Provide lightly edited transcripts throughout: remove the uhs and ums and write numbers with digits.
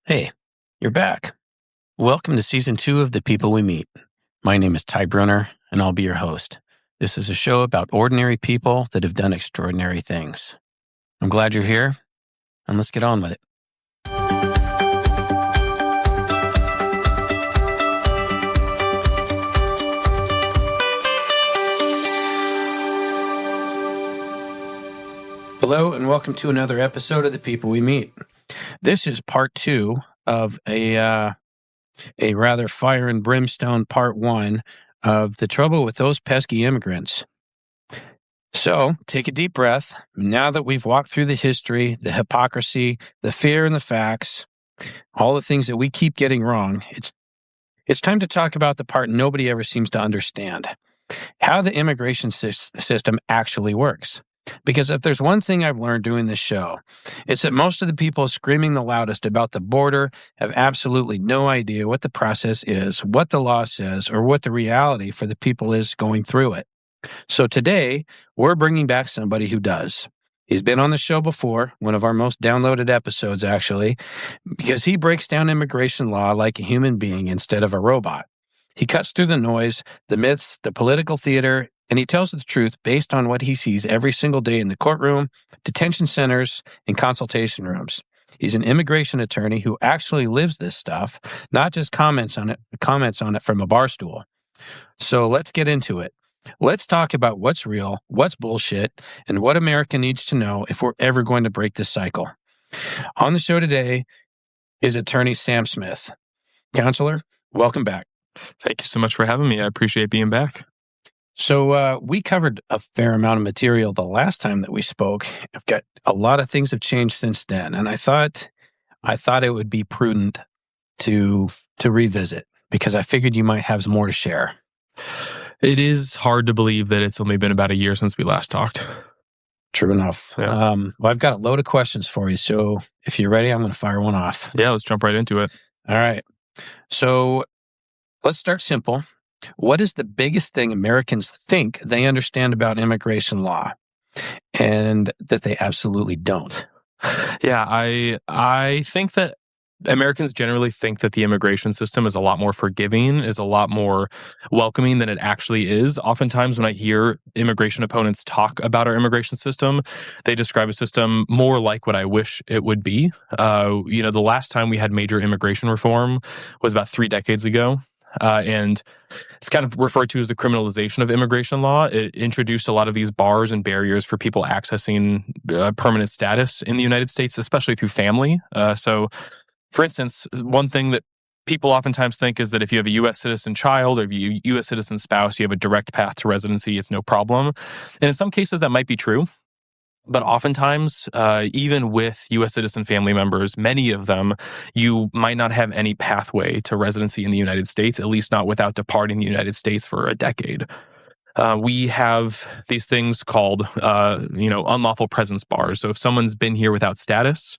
Hey, you're back. Welcome to Season 2 of The People We Meet. My name is Ty Bruner, and I'll be your host. This is a show about ordinary people that have done extraordinary things. I'm glad you're here, and let's get on with it. Hello, and welcome to another episode of The People We Meet. This is part 2 of a rather fire and brimstone part 1 of the trouble with those pesky immigrants. So take a deep breath. Now that we've walked through the history, the hypocrisy, the fear and the facts, all the things that we keep getting wrong, it's time to talk about the part nobody ever seems to understand, how the immigration system actually works. Because if there's one thing I've learned doing this show, it's that most of the people screaming the loudest about the border have absolutely no idea what the process is, what the law says, or what the reality for the people is going through it. So today, we're bringing back somebody who does. He's been on the show before, one of our most downloaded episodes, actually, because he breaks down immigration law like a human being instead of a robot. He cuts through the noise, the myths, the political theater, and he tells the truth based on what he sees every single day in the courtroom, detention centers, and consultation rooms. He's an immigration attorney who actually lives this stuff, not just comments on it from a bar stool. So let's get into it. Let's talk about what's real, what's bullshit, and what America needs to know if we're ever going to break this cycle. On the show today is attorney Sam Smith. Counselor, welcome back. Thank you so much for having me. I appreciate being back. So we covered a fair amount of material the last time that we spoke. I've got a lot of things have changed since then, and I thought it would be prudent to revisit because I figured you might have some more to share. It is hard to believe that it's only been about a year since we last talked. True enough. Yeah. Well, I've got a load of questions for you, so if you're ready, I'm going to fire one off. Yeah, let's jump right into it. All right. So let's start simple. What is the biggest thing Americans think they understand about immigration law and that they absolutely don't? Yeah, I think that Americans generally think that the immigration system is a lot more forgiving, is a lot more welcoming than it actually is. Oftentimes when I hear immigration opponents talk about our immigration system, they describe a system more like what I wish it would be. The last time we had major immigration reform was about 3 decades ago. And it's kind of referred to as the criminalization of immigration law. It introduced a lot of these bars and barriers for people accessing permanent status in the United States, especially through family. So, for instance, one thing that people oftentimes think is that if you have a U.S. citizen child or if you U.S. citizen spouse, you have a direct path to residency, it's no problem. And in some cases, that might be true. But oftentimes, even with U.S. citizen family members, many of them, you might not have any pathway to residency in the United States, at least not without departing the United States for a decade. We have these things called, unlawful presence bars. So if someone's been here without status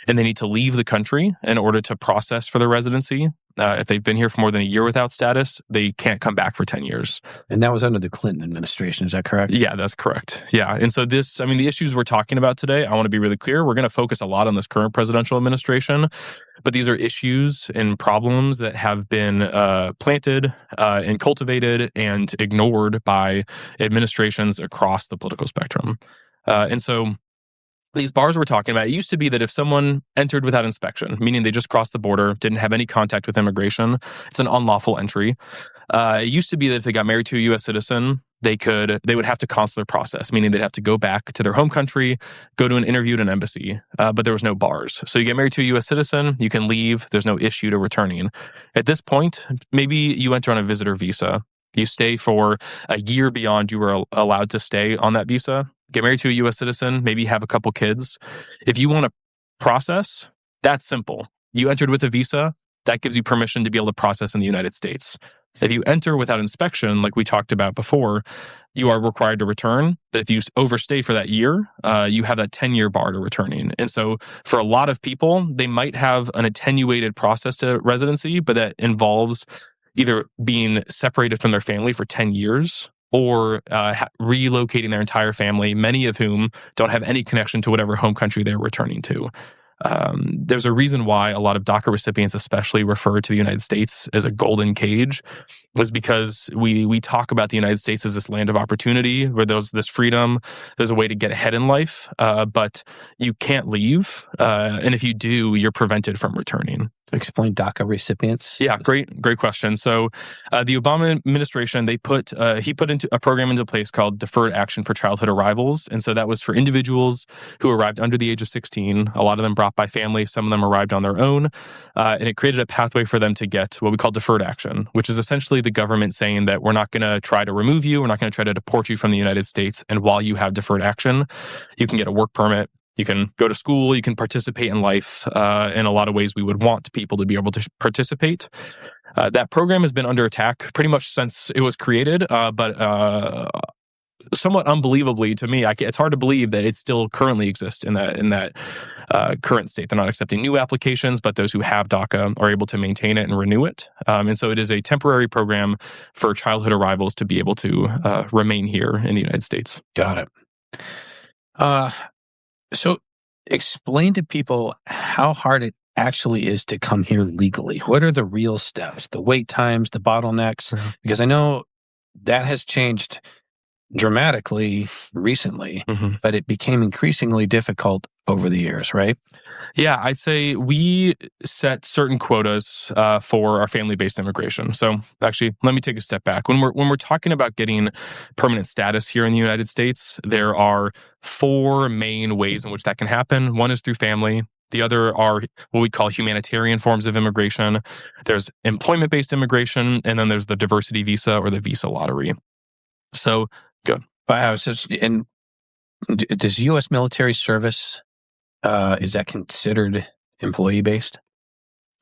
and they need to leave the country in order to process for their residency, if they've been here for more than a year without status, they can't come back for 10 years. And that was under the Clinton administration, is that correct? Yeah, that's correct. Yeah. And so the issues we're talking about today, I want to be really clear. We're going to focus a lot on this current presidential administration, but these are issues and problems that have been planted and cultivated and ignored by administrations across the political spectrum. And so these bars we're talking about, it used to be that if someone entered without inspection, meaning they just crossed the border, didn't have any contact with immigration, it's an unlawful entry. It used to be that if they got married to a U.S. citizen, they would have to consular process, meaning they'd have to go back to their home country, go to an interview at an embassy, but there was no bars. So you get married to a U.S. citizen, you can leave, there's no issue to returning. At this point, maybe you enter on a visitor visa. You stay for a year beyond you were allowed to stay on that visa. Get married to a U.S. citizen, maybe have a couple kids. If you want to process, that's simple. You entered with a visa, that gives you permission to be able to process in the United States. If you enter without inspection, like we talked about before, you are required to return. But if you overstay for that year, you have that 10-year bar to returning. And so for a lot of people, they might have an attenuated process to residency, but that involves either being separated from their family for 10 years or relocating their entire family, many of whom don't have any connection to whatever home country they're returning to. There's a reason why a lot of DACA recipients especially refer to the United States as a golden cage, was because we talk about the United States as this land of opportunity where there's this freedom, there's a way to get ahead in life, but you can't leave. And if you do, you're prevented from returning. Explain DACA recipients. Yeah, great question. So the Obama administration, he put into a program into place called Deferred Action for Childhood Arrivals. And so that was for individuals who arrived under the age of 16. A lot of them brought by family. Some of them arrived on their own. And it created a pathway for them to get what we call deferred action, which is essentially the government saying that we're not going to try to remove you. We're not going to try to deport you from the United States. And while you have deferred action, you can get a work permit. You can go to school, you can participate in life in a lot of ways we would want people to be able to participate. That program has been under attack pretty much since it was created, but somewhat unbelievably to me, it's hard to believe that it still currently exists in that current state. They're not accepting new applications, but those who have DACA are able to maintain it and renew it. And so it is a temporary program for childhood arrivals to be able to remain here in the United States. Got it. So explain to people how hard it actually is to come here legally. What are the real steps, the wait times, the bottlenecks? Mm-hmm. Because I know that has changed dramatically recently, but it became increasingly difficult over the years, right? Yeah, I'd say we set certain quotas for our family-based immigration. So actually, let me take a step back. When we're talking about getting permanent status here in the United States, there are 4 main ways in which that can happen. One is through family. The other are what we call humanitarian forms of immigration. There's employment-based immigration, and then there's the diversity visa or the visa lottery. So, go. Wow. And does U.S. military service, is that considered employee-based?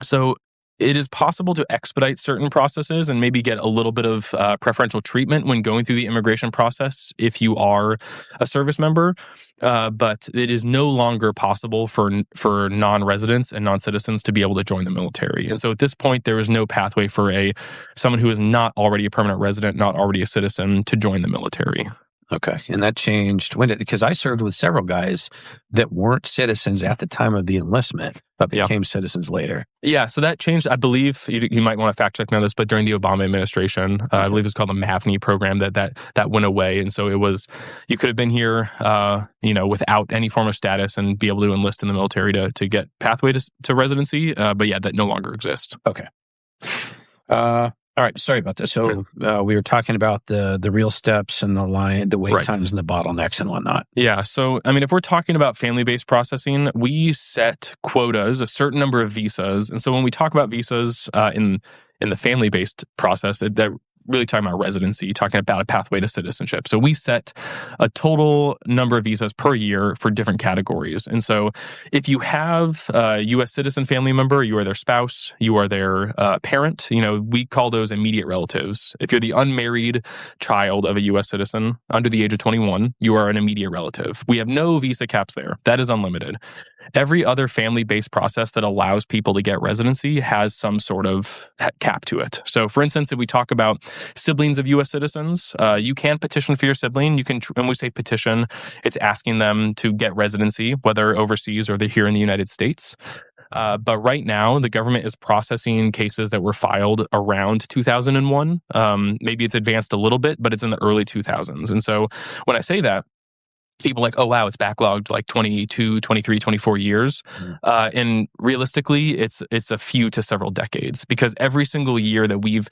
So it is possible to expedite certain processes and maybe get a little bit of preferential treatment when going through the immigration process if you are a service member, but it is no longer possible for non-residents and non-citizens to be able to join the military. And so at this point, there is no pathway for someone who is not already a permanent resident, not already a citizen, to join the military. Okay. And that changed because I served with several guys that weren't citizens at the time of the enlistment, but became citizens later. Yeah. So that changed, I believe, you might want to fact check me on this, but during the Obama administration, I believe it's called the MAVNI program that went away. And so you could have been here, without any form of status and be able to enlist in the military to get pathway to residency. But yeah, that no longer exists. Okay. All right, sorry about this. So we were talking about the real steps and the wait times and the bottlenecks and whatnot. Yeah. So, I mean, if we're talking about family-based processing, we set quotas, a certain number of visas. And so when we talk about visas in the family-based process, that really talking about residency, talking about a pathway to citizenship. So we set a total number of visas per year for different categories. And so if you have a U.S. citizen family member, you are their spouse, you are their parent, we call those immediate relatives. If you're the unmarried child of a U.S. citizen under the age of 21, you are an immediate relative. We have no visa caps there. That is unlimited. Every other family-based process that allows people to get residency has some sort of cap to it. So, for instance, if we talk about siblings of U.S. citizens, you can petition for your sibling. You can, when we say petition, it's asking them to get residency, whether overseas or they're here in the United States. But right now, the government is processing cases that were filed around 2001. Maybe it's advanced a little bit, but it's in the early 2000s. And so when I say that, people are like, oh, wow, it's backlogged like 22, 23, 24 years. And realistically, it's a few to several decades, because every single year that we've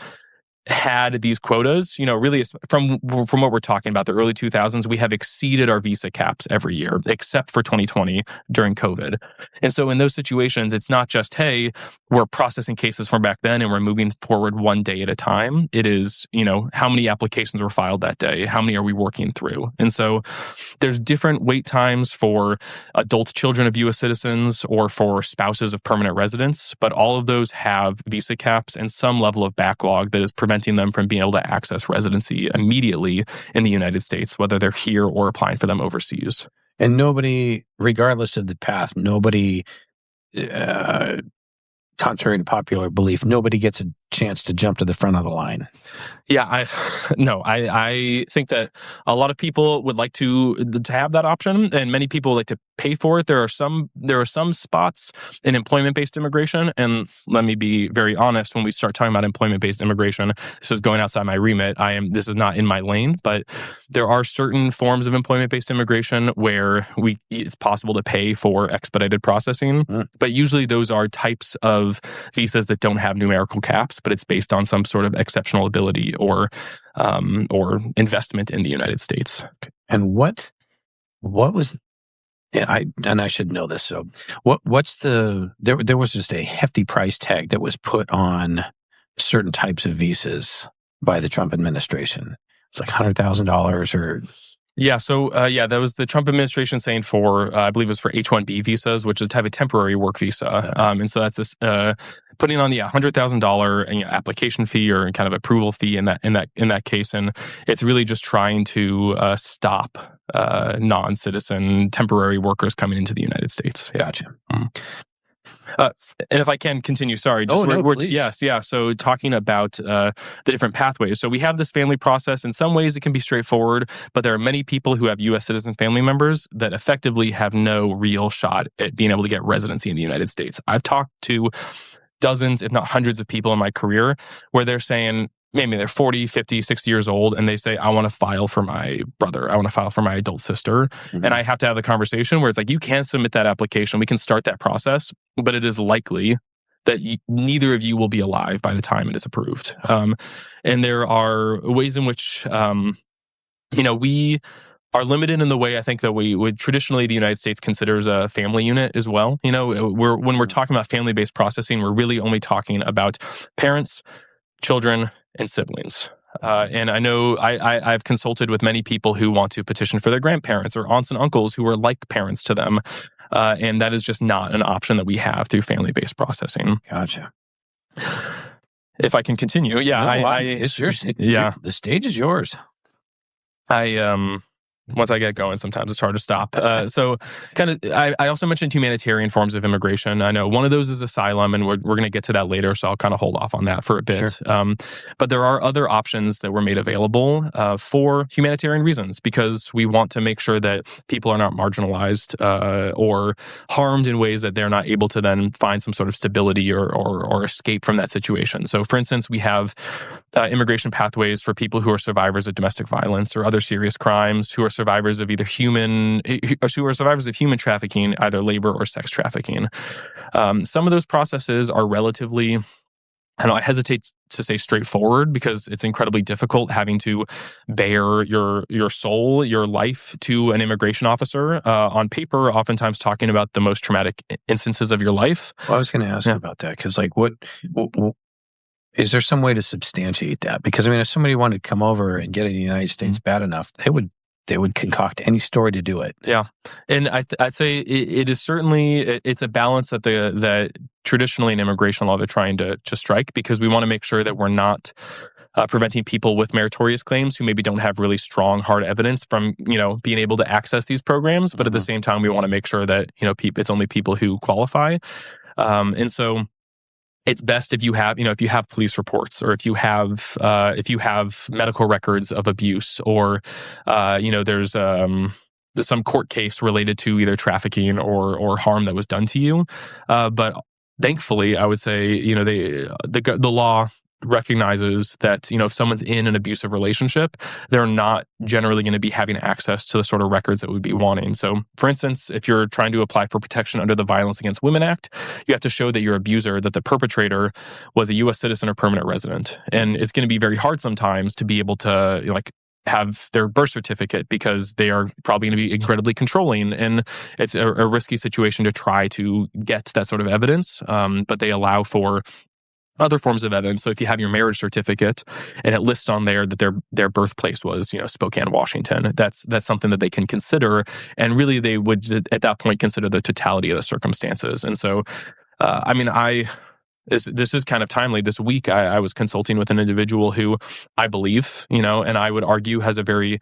had these quotas, really from what we're talking about, the early 2000s, we have exceeded our visa caps every year, except for 2020 during COVID. And so in those situations, it's not just, hey, we're processing cases from back then and we're moving forward one day at a time. It is, how many applications were filed that day? How many are we working through? And so there's different wait times for adult children of U.S. citizens or for spouses of permanent residents, but all of those have visa caps and some level of backlog that is preventing them from being able to access residency immediately in the United States, whether they're here or applying for them overseas. And nobody, regardless of the path, contrary to popular belief, nobody gets chance to jump to the front of the line. Yeah, I think that a lot of people would like to have that option, and many people like to pay for it. There are some spots in employment-based immigration, and let me be very honest. When we start talking about employment-based immigration, this is going outside my remit. This is not in my lane, but there are certain forms of employment-based immigration where it's possible to pay for expedited processing. But usually those are types of visas that don't have numerical caps, but it's based on some sort of exceptional ability or investment in the United States. And what was, I should know this. So what's there was just a hefty price tag that was put on certain types of visas by the Trump administration. It's like $100,000 or... Yeah, so that was the Trump administration saying for, I believe it was for H-1B visas, which is a type of temporary work visa. And so that's this putting on the $100,000 application fee or kind of approval fee in that case, and it's really just trying to stop non-citizen temporary workers coming into the United States. Yeah. Gotcha. And if I can continue, sorry. Please. Yes. So talking about the different pathways. So we have this family process. In some ways, it can be straightforward, but there are many people who have U.S. citizen family members that effectively have no real shot at being able to get residency in the United States. I've talked to dozens, if not hundreds of people in my career where they're saying, maybe they're 40, 50, 60 years old, and they say, I want to file for my brother. I want to file for my adult sister. Mm-hmm. And I have to have the conversation where it's like, you can submit that application. We can start that process, but it is likely that neither of you will be alive by the time it is approved. And there are ways in which, we are limited in the way I think that we would traditionally the United States considers a family unit as well. When we're talking about family-based processing, we're really only talking about parents, children, and siblings. And I know I've consulted with many people who want to petition for their grandparents or aunts and uncles who are like parents to them. And that is just not an option that we have through family-based processing. Gotcha. If I can continue. Yeah. It's yours. Yeah. The stage is yours. Once I get going, sometimes it's hard to stop. So I also mentioned humanitarian forms of immigration. I know one of those is asylum, and we're going to get to that later, so I'll kind of hold off on that for a bit. Sure. But there are other options that were made available for humanitarian reasons, because we want to make sure that people are not marginalized or harmed in ways that they're not able to then find some sort of stability or escape from that situation. So, for instance, we have immigration pathways for people who are survivors of domestic violence or other serious crimes, who are survivors of human trafficking, either labor or sex trafficking. Some of those processes are relatively, I hesitate to say straightforward, because it's incredibly difficult having to bear your soul, your life to an immigration officer on paper, oftentimes talking about the most traumatic instances of your life. Well, I was going to ask you about that, because what is there some way to substantiate that? Because if somebody wanted to come over and get in the United States bad enough, they would concoct any story to do it. Yeah. And I'd say it is certainly, it's a balance that traditionally in immigration law they're trying to strike, because we want to make sure that we're not preventing people with meritorious claims who maybe don't have really strong hard evidence from, being able to access these programs. But at the same time, we want to make sure that, it's only people who qualify. And so it's best if you have police reports, or if you have medical records of abuse, or there's some court case related to either trafficking or harm that was done to you. But thankfully, I would say the law recognizes that if someone's in an abusive relationship, they're not generally going to be having access to the sort of records that we'd be wanting. So, for instance, if you're trying to apply for protection under the Violence Against Women Act, you have to show that your abuser, that the perpetrator was a U.S. citizen or permanent resident. And it's going to be very hard sometimes to be able to have their birth certificate, because they are probably going to be incredibly controlling, and it's a risky situation to try to get that sort of evidence. But they allow for other forms of evidence. So if you have your marriage certificate and it lists on there that their birthplace was, Spokane, Washington, that's something that they can consider. And really they would at that point consider the totality of the circumstances. And so, this is kind of timely. This week, I was consulting with an individual who I believe, and I would argue has a very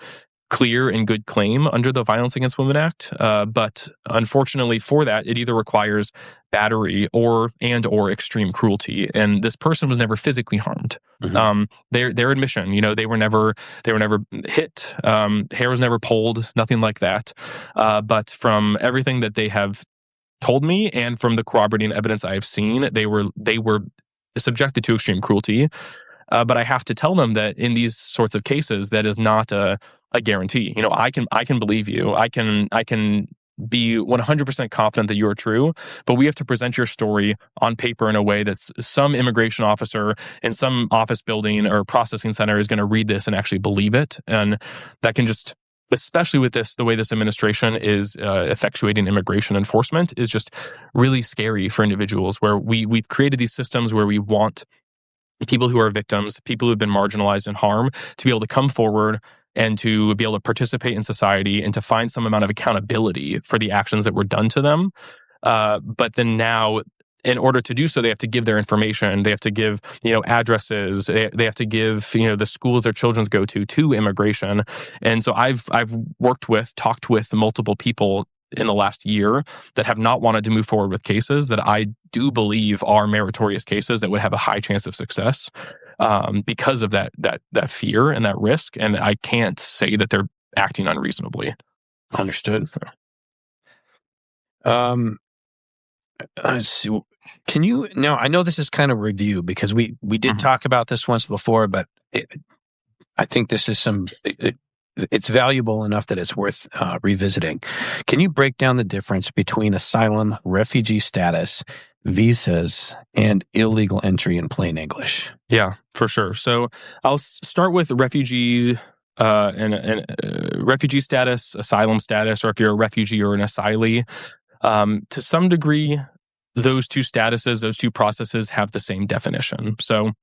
clear and good claim under the Violence Against Women Act. But unfortunately for that, it either requires battery or extreme cruelty. And this person was never physically harmed. Mm-hmm. Their admission, they were never hit. Hair was never pulled, nothing like that. But from everything that they have told me and from the corroborating evidence I have seen, they were subjected to extreme cruelty. But I have to tell them that in these sorts of cases, that is not a guarantee. I can believe you. I can be 100% confident that you are true, but we have to present your story on paper in a way that some immigration officer in some office building or processing center is going to read this and actually believe it. And that can just, especially with the way this administration is effectuating immigration enforcement, is just really scary for individuals, where we've created these systems where we want people who are victims, people who've been marginalized and harmed, to be able to come forward and to be able to participate in society and to find some amount of accountability for the actions that were done to them. But then now, in order to do so, they have to give their information. They have to give, addresses. They have to give, the schools their children go to immigration. And so I've talked with multiple people in the last year that have not wanted to move forward with cases that I do believe are meritorious cases that would have a high chance of success, because of that fear and that risk. And I can't say that they're acting unreasonably. Understood. Let's see. Can you now? I know this is kind of review because we did talk about this once before, but I think this is it's valuable enough that it's worth revisiting. Can you break down the difference between asylum, refugee status, visas, and illegal entry in plain English? Yeah, for sure. So I'll start with refugee and refugee status, asylum status, or if you're a refugee or an asylee. To some degree, those two statuses, those two processes have the same definition. So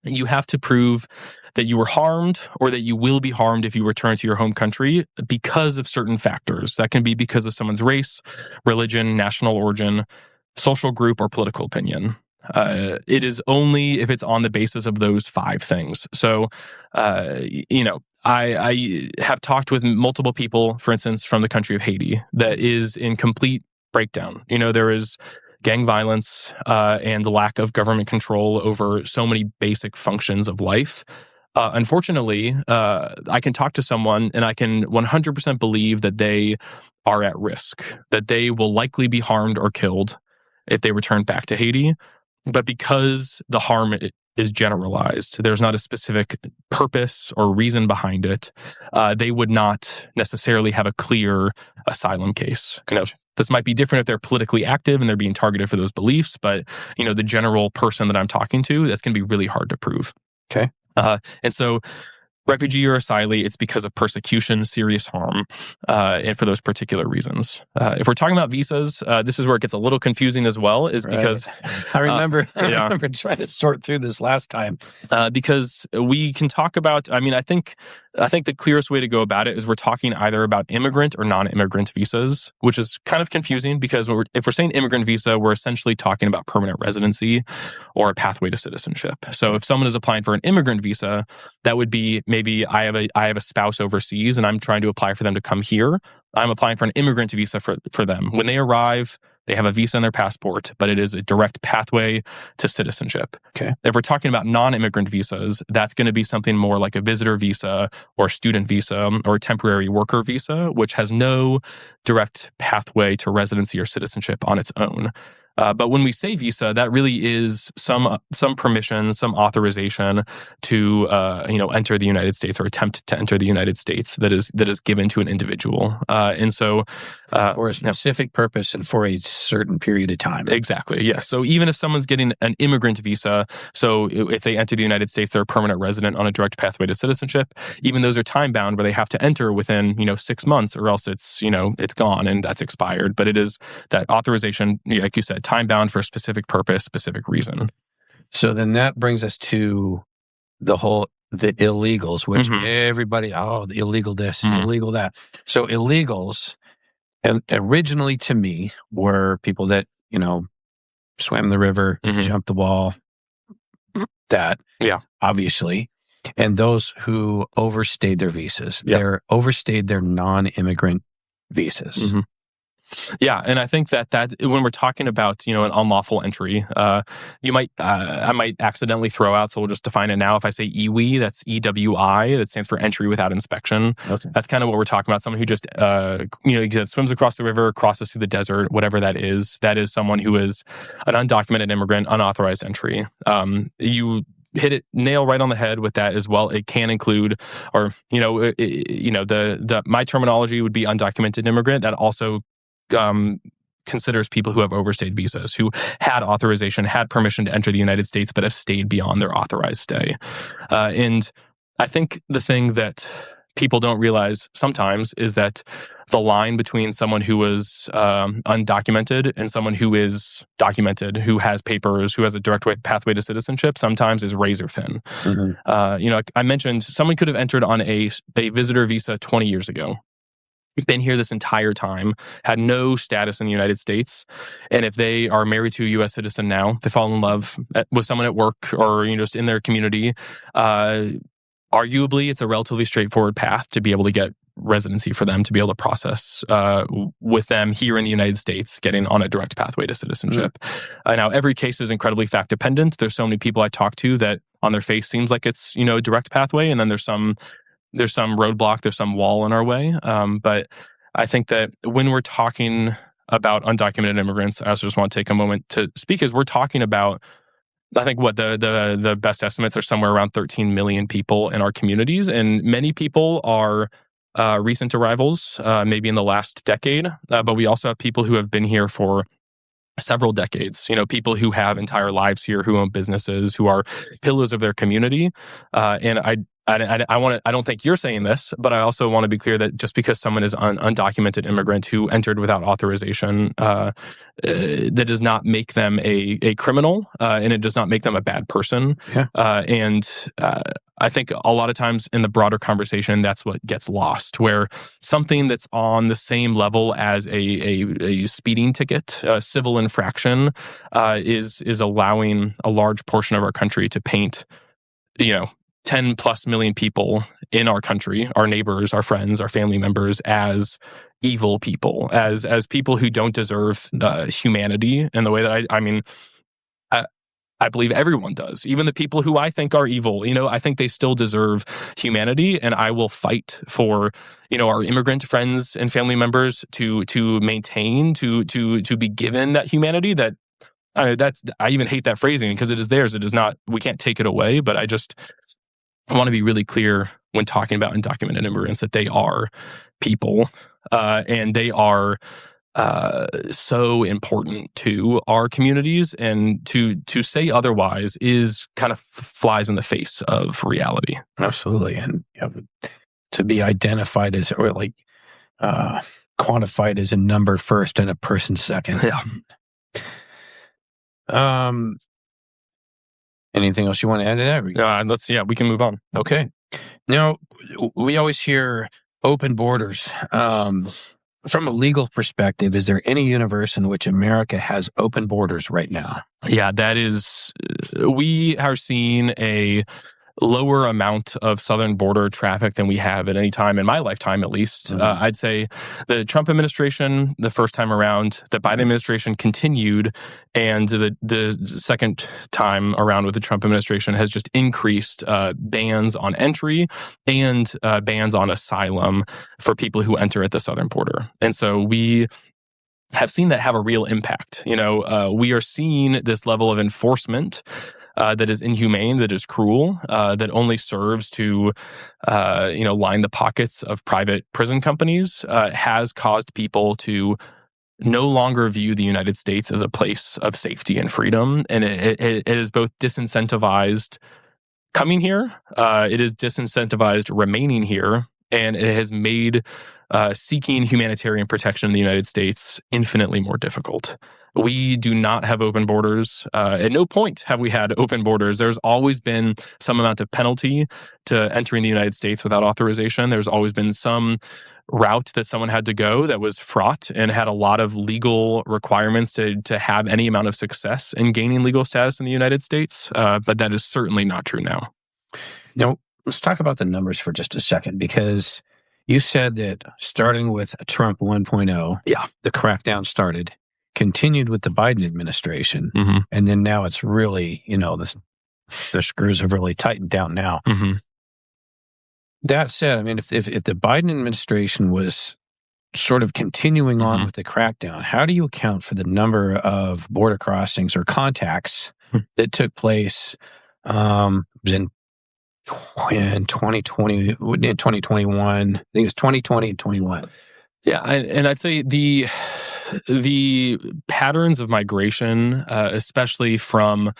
you have to prove that you were harmed or that you will be harmed if you return to your home country because of certain factors. That can be because of someone's race, religion, national origin, social group, or political opinion. It is only if it's on the basis of those 5 things. So, I have talked with multiple people, for instance, from the country of Haiti, that is in complete breakdown. There is gang violence and the lack of government control over so many basic functions of life. Unfortunately, I can talk to someone and I can 100% believe that they are at risk, that they will likely be harmed or killed if they return back to Haiti. But because the harm is generalized, there's not a specific purpose or reason behind it, they would not necessarily have a clear asylum case. This might be different if they're politically active and they're being targeted for those beliefs, but the general person that I'm talking to, that's going to be really hard to prove. Okay. And so refugee or asylee, it's because of persecution, serious harm, and for those particular reasons. If we're talking about visas, this is where it gets a little confusing as well, is because I remember trying to sort through this last time. Because we can talk about, I think the clearest way to go about it is we're talking either about immigrant or non-immigrant visas, which is kind of confusing because if we're saying immigrant visa, we're essentially talking about permanent residency or a pathway to citizenship. So if someone is applying for an immigrant visa, that would be maybe I have a spouse overseas and I'm trying to apply for them to come here. I'm applying for an immigrant visa for them. When they arrive, they have a visa in their passport, but it is a direct pathway to citizenship. Okay. If we're talking about non-immigrant visas, that's going to be something more like a visitor visa or student visa or a temporary worker visa, which has no direct pathway to residency or citizenship on its own. But when we say visa, that really is some permission, some authorization to enter the United States or attempt to enter the United States that is given to an individual, and so for a specific purpose and for a certain period of time. Exactly. Yes. So even if someone's getting an immigrant visa, so if they enter the United States, they're a permanent resident on a direct pathway to citizenship. Even those are time bound, where they have to enter within 6 months, or else it's gone and that's expired. But it is that authorization, like you said, time bound for a specific purpose, specific reason. So then that brings us to the illegals, which everybody, the illegal this, illegal that. So illegals, and originally to me, were people that, swam the river, jumped the wall, that, obviously. and those who overstayed their visas. Yep. They're overstayed their non-immigrant visas. Mm-hmm. Yeah, and I think that when we're talking about an unlawful entry, I might accidentally throw out. So we'll just define it now. If I say EWI, that's EWI. That stands for entry without inspection. Okay. That's kind of what we're talking about. Someone who just swims across the river, crosses through the desert, whatever that is. That is someone who is an undocumented immigrant, unauthorized entry. You hit it nail right on the head with that as well. It can include, or my terminology would be undocumented immigrant. That also considers people who have overstayed visas, who had authorization, had permission to enter the United States, but have stayed beyond their authorized stay. And I think the thing that people don't realize sometimes is that the line between someone who was undocumented and someone who is documented, who has papers, who has a direct pathway to citizenship, sometimes is razor thin. Mm-hmm. I mentioned someone could have entered on a visitor visa 20 years ago, been here this entire time, had no status in the United States. And if they are married to a U.S. citizen now, they fall in love with someone at work or just in their community, arguably it's a relatively straightforward path to be able to get residency for them, to be able to process with them here in the United States, getting on a direct pathway to citizenship. Mm-hmm. Now, every case is incredibly fact dependent. There's so many people I talk to that on their face seems like it's a direct pathway, and then there's some roadblock, there's some wall in our way. But I think that when we're talking about undocumented immigrants, I also just want to take a moment to speak, as we're talking about, I think what the best estimates are somewhere around 13 million people in our communities. And many people are recent arrivals, maybe in the last decade. But we also have people who have been here for several decades, people who have entire lives here, who own businesses, who are pillars of their community. And I don't think you're saying this, but I also want to be clear that just because someone is an undocumented immigrant who entered without authorization, that does not make them a criminal, and it does not make them a bad person. Yeah. I think a lot of times in the broader conversation, that's what gets lost, where something that's on the same level as a speeding ticket, a civil infraction, is allowing a large portion of our country to paint, 10 plus million people in our country, our neighbors, our friends, our family members, as evil people, as people who don't deserve humanity in the way that I believe everyone does. Even the people who I think are evil, I think they still deserve humanity, and I will fight for, our immigrant friends and family members to maintain, to be given that humanity. That I even hate that phrasing because it is theirs. It is not. We can't take it away. But I want to be really clear when talking about undocumented immigrants that they are people, and they are so important to our communities, and to say otherwise is kind of flies in the face of reality. Absolutely. And to be identified as, or quantified as a number first and a person second. Yeah. Anything else you want to add to that? We can move on. Okay. Now, we always hear open borders. From a legal perspective, is there any universe in which America has open borders right now? Yeah, that is, we are seeing a lower amount of southern border traffic than we have at any time in my lifetime, at least. Mm-hmm. I'd say the Trump administration, the first time around, the Biden administration continued, and the second time around with the Trump administration has just increased bans on entry and bans on asylum for people who enter at the southern border. And so we have seen that have a real impact. We are seeing this level of enforcement that is inhumane, that is cruel, that only serves to, line the pockets of private prison companies, has caused people to no longer view the United States as a place of safety and freedom. And it is both disincentivized coming here, it is disincentivized remaining here, and it has made seeking humanitarian protection in the United States infinitely more difficult. We do not have open borders. At no point have we had open borders. There's always been some amount of penalty to entering the United States without authorization. There's always been some route that someone had to go that was fraught and had a lot of legal requirements to have any amount of success in gaining legal status in the United States. But that is certainly not true now. Now, let's talk about the numbers for just a second, because you said that starting with Trump 1.0, the crackdown started, continued with the Biden administration, and then now it's really, the screws have really tightened down now. That said, I mean, if the Biden administration was sort of continuing on with the crackdown, how do you account for the number of border crossings or contacts that took place in 2020, in 2021? I think it was 2020 and 21. Yeah, and I'd say the patterns of migration, especially from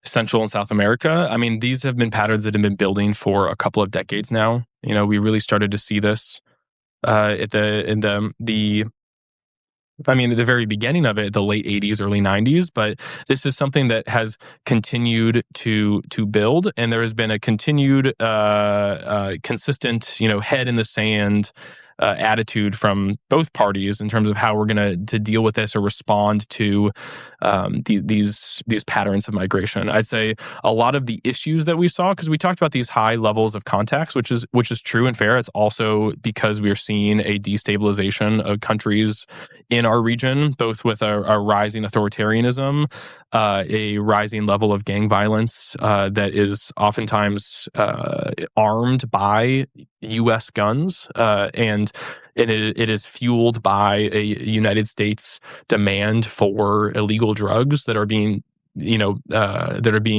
Central and South America, I mean, these have been patterns that have been building for a couple of decades now. We really started to see this at the very beginning of it, the late 80s, early 90s. But this is something that has continued to build, and there has been a continued, consistent, head in the sand attitude from both parties in terms of how we're going to deal with this or respond to these patterns of migration. I'd say a lot of the issues that we saw, because we talked about these high levels of contacts, which is true and fair. It's also because we are seeing a destabilization of countries in our region, both with a rising authoritarianism, a rising level of gang violence that is oftentimes armed by U.S. guns, and it is fueled by a United States demand for illegal drugs that are being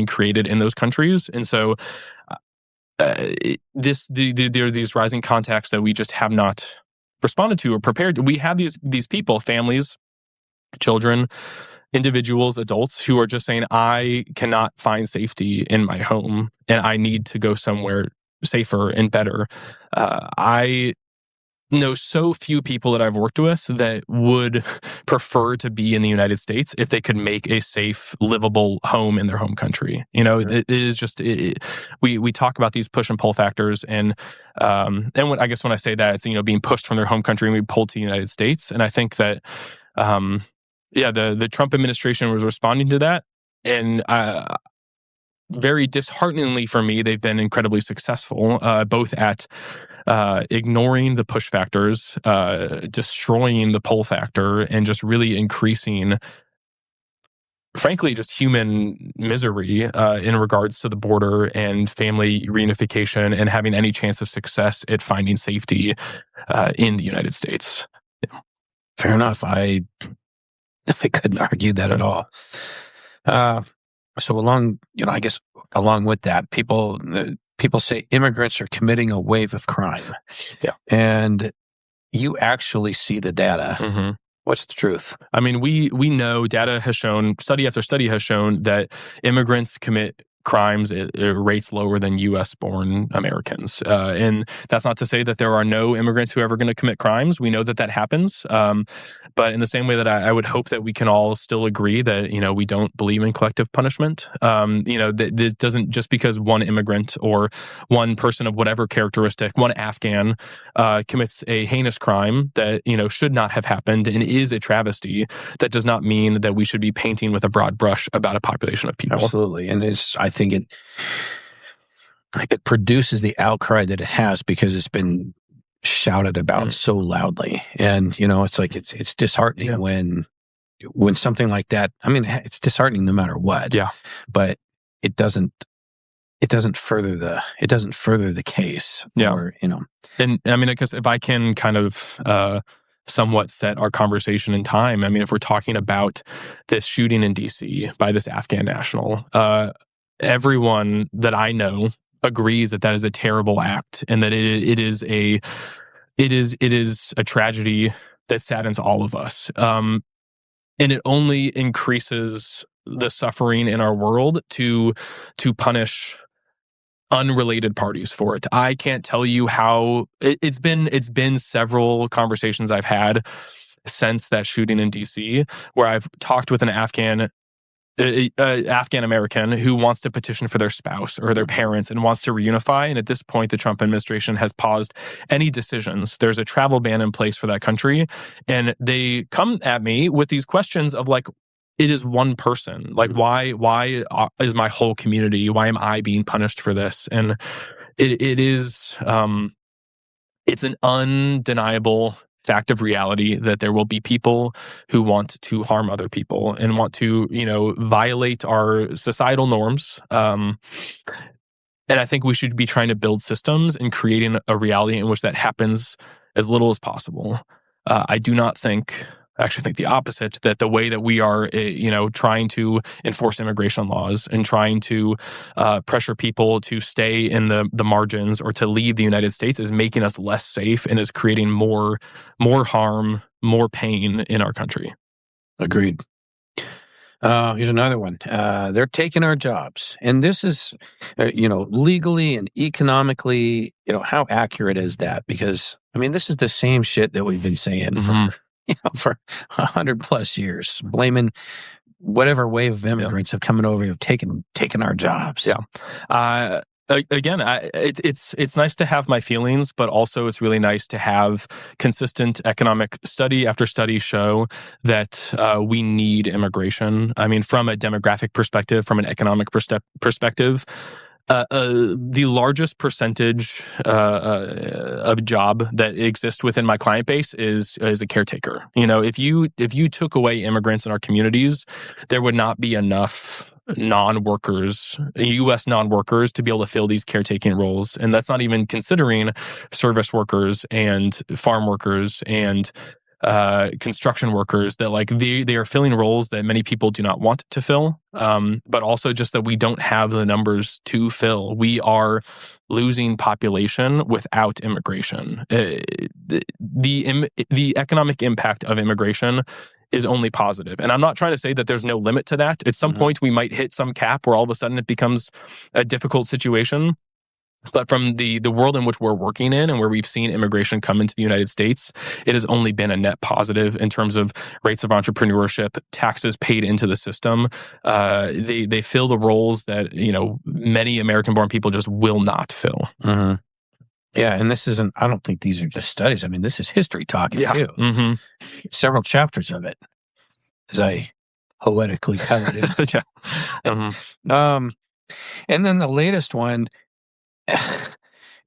created in those countries. And so there are these rising contacts that we just have not responded to or prepared. We have these people, families, children, individuals, adults who are just saying, I cannot find safety in my home and I need to go somewhere safer and better. I know so few people that I've worked with that would prefer to be in the United States if they could make a safe, livable home in their home country. It is just, we talk about these push and pull factors, and when I say that, it's, being pushed from their home country and being pulled to the United States. And I think that, the Trump administration was responding to that, and very dishearteningly for me, they've been incredibly successful, both at ignoring the push factors, destroying the pull factor, and just really increasing, frankly, just human misery in regards to the border and family reunification and having any chance of success at finding safety in the United States. Yeah. Fair enough. I couldn't argue that at all. So along with that, people say immigrants are committing a wave of crime. Yeah. And you actually see the data. What's the truth? I mean, we know data has shown, study after study has shown that immigrants commit crimes at rates lower than U.S.-born Americans. And that's not to say that there are no immigrants who are ever going to commit crimes. We know that happens. But in the same way that I would hope that we can all still agree that, we don't believe in collective punishment. That doesn't, just because one immigrant or one person of whatever characteristic, one Afghan commits a heinous crime that, should not have happened and is a travesty, that does not mean that we should be painting with a broad brush about a population of people. Absolutely. And I think it produces the outcry that it has because it's been shouted about so loudly. And, it's like, it's disheartening when something like that, I mean, it's disheartening no matter what. Yeah. But it doesn't further the case. Yeah. Or, And I mean, I guess if I can kind of somewhat set our conversation in time, I mean, if we're talking about this shooting in DC by this Afghan national, everyone that I know agrees that is a terrible act, and that it is a tragedy that saddens all of us. And it only increases the suffering in our world to punish unrelated parties for it. I can't tell you how it's been several conversations I've had since that shooting in DC where I've talked with an Afghan American who wants to petition for their spouse or their parents and wants to reunify. And at this point, the Trump administration has paused any decisions. There's a travel ban in place for that country. And they come at me with these questions of like, it is one person. Like, why is my whole community, why am I being punished for this? And it is it's an undeniable fact of reality that there will be people who want to harm other people and want to, violate our societal norms. And I think we should be trying to build systems and creating a reality in which that happens as little as possible. I do not think, I actually think the opposite, that the way that we are, trying to enforce immigration laws and trying to pressure people to stay in the margins or to leave the United States is making us less safe and is creating more harm, more pain in our country. Agreed. Here's another one. They're taking our jobs. And this is, legally and economically, how accurate is that? Because, this is the same shit that we've been saying for 100 plus years, blaming whatever wave of immigrants have come over, have taken our jobs. Yeah. Again, it's nice to have my feelings, but also it's really nice to have consistent economic study after study show that we need immigration. From a demographic perspective, from an economic perspective, the largest percentage of job that exists within my client base is a caretaker. If you took away immigrants in our communities, there would not be enough non-workers, U.S. non-workers, to be able to fill these caretaking roles. And that's not even considering service workers and farm workers and construction workers that they are filling roles that many people do not want to fill, but also just that we don't have the numbers to fill. We are losing population without immigration. The economic impact of immigration is only positive. And I'm not trying to say that there's no limit to that. At some point, we might hit some cap where all of a sudden it becomes a difficult situation. But from the world in which we're working in and where we've seen immigration come into the United States, it has only been a net positive in terms of rates of entrepreneurship, taxes paid into the system. They fill the roles that, many American-born people just will not fill. Mm-hmm. Yeah, and this isn't, I don't think these are just studies. this is history talking too. Mm-hmm. Several chapters of it, as I poetically covered it. Yeah. Mm-hmm. And then the latest one,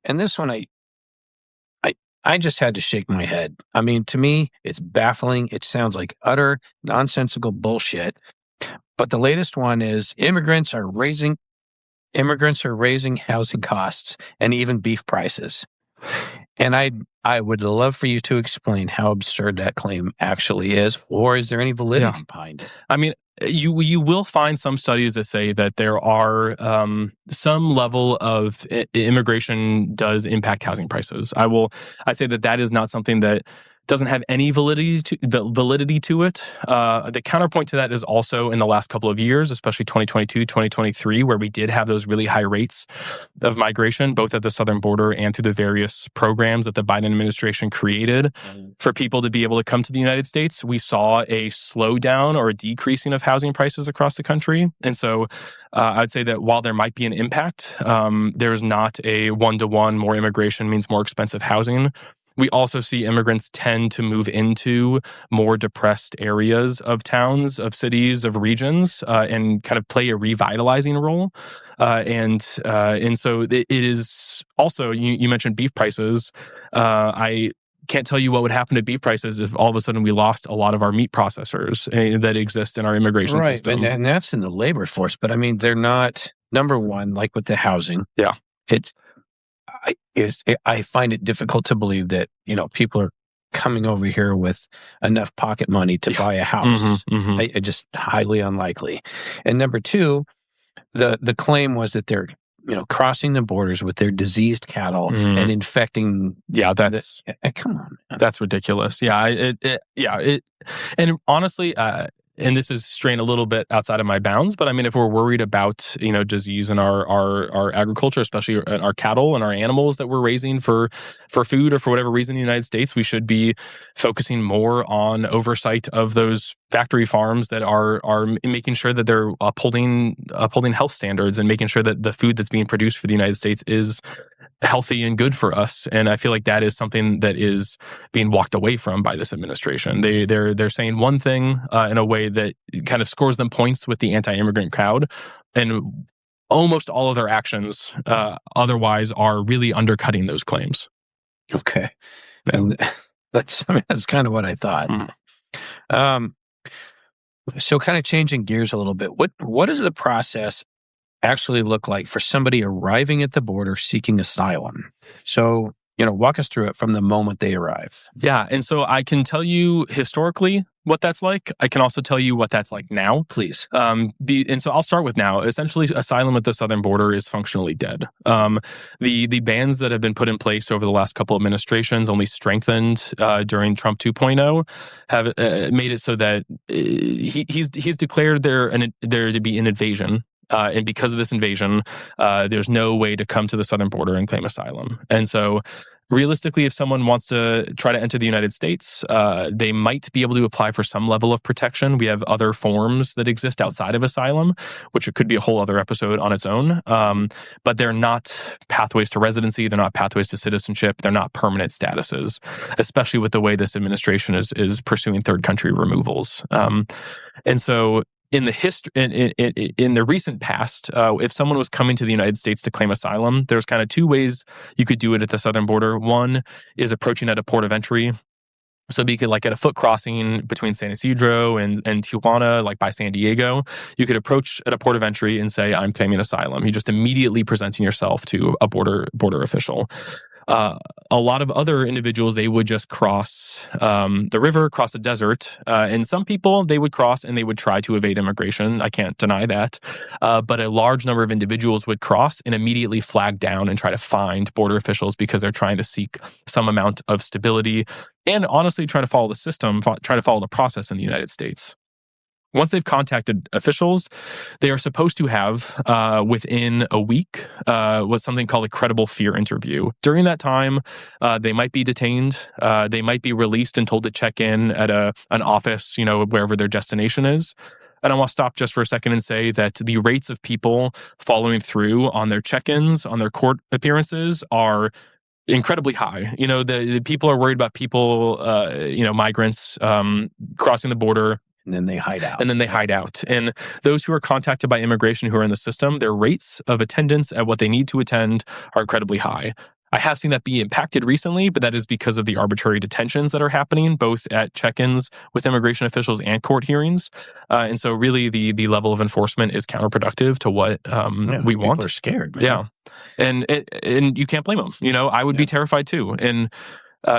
and this one I just had to shake my head. To me, it's baffling. It sounds like utter nonsensical bullshit. But the latest one is immigrants are raising housing costs and even beef prices. And I would love for you to explain how absurd that claim actually is, or is there any validity behind it? You will find some studies that say that there are some level of immigration does impact housing prices. I'd say that is not something that doesn't have any validity to it. The counterpoint to that is also in the last couple of years, especially 2022, 2023, where we did have those really high rates of migration, both at the southern border and through the various programs that the Biden administration created for people to be able to come to the United States. We saw a slowdown or a decreasing of housing prices across the country. And so I'd say that while there might be an impact, there is not a one-to-one more immigration means more expensive housing. We also see immigrants tend to move into more depressed areas of towns, of cities, of regions, and kind of play a revitalizing role. And so it is also, you mentioned beef prices. I can't tell you what would happen to beef prices if all of a sudden we lost a lot of our meat processors that exist in our immigration system. And that's in the labor force. But they're not, number one, like with the housing. Yeah. I find it difficult to believe that, people are coming over here with enough pocket money to buy a house. I just highly unlikely. And number two, the claim was that they're, crossing the borders with their diseased cattle and infecting. Yeah, that's come on. That's ridiculous. Yeah, and honestly, and this is straying a little bit outside of my bounds, but if we're worried about, disease in our agriculture, especially our cattle and our animals that we're raising for food or for whatever reason in the United States, we should be focusing more on oversight of those factory farms that are making sure that they're upholding health standards and making sure that the food that's being produced for the United States is healthy and good for us. And I feel like that is something that is being walked away from by this administration. They're saying one thing in a way that kind of scores them points with the anti-immigrant crowd. And almost all of their actions otherwise are really undercutting those claims. Okay. And that's kind of what I thought. So kind of changing gears a little bit, what does the process actually look like for somebody arriving at the border seeking asylum? So, walk us through it from the moment they arrive. Yeah. And so I can tell you historically what that's like. I can also tell you what that's like now. Please. And so I'll start with now. Essentially, asylum at the southern border is functionally dead. The bans that have been put in place over the last couple of administrations, only strengthened during Trump 2.0, have made it so that he's declared there to be an invasion. And because of this invasion, there's no way to come to the southern border and claim asylum. And so realistically, if someone wants to try to enter the United States, they might be able to apply for some level of protection. We have other forms that exist outside of asylum, which it could be a whole other episode on its own. But they're not pathways to residency. They're not pathways to citizenship. They're not permanent statuses, especially with the way this administration is pursuing third country removals. And so in the recent past, if someone was coming to the United States to claim asylum, there's kind of two ways you could do it at the southern border. One is approaching at a port of entry. So you could, like at a foot crossing between San Ysidro and Tijuana, like by San Diego, you could approach at a port of entry and say, I'm claiming asylum. You're just immediately presenting yourself to a border official. A lot of other individuals, they would just cross the river, cross the desert. And some people, they would cross and they would try to evade immigration. I can't deny that. But a large number of individuals would cross and immediately flag down and try to find border officials because they're trying to seek some amount of stability and honestly try to follow the system, try to follow the process in the United States. Once they've contacted officials, they are supposed to have, within a week, what's something called a credible fear interview. During that time, they might be detained. They might be released and told to check in at an office, wherever their destination is. And I want to stop just for a second and say that the rates of people following through on their check-ins, on their court appearances are incredibly high. The people are worried about people, migrants crossing the border. And then they hide out. And those who are contacted by immigration who are in the system, their rates of attendance at what they need to attend are incredibly high. I have seen that be impacted recently, but that is because of the arbitrary detentions that are happening, both at check-ins with immigration officials and court hearings. And so really the level of enforcement is counterproductive to what we want. People are scared, man. Yeah. And you can't blame them. I would be terrified too. And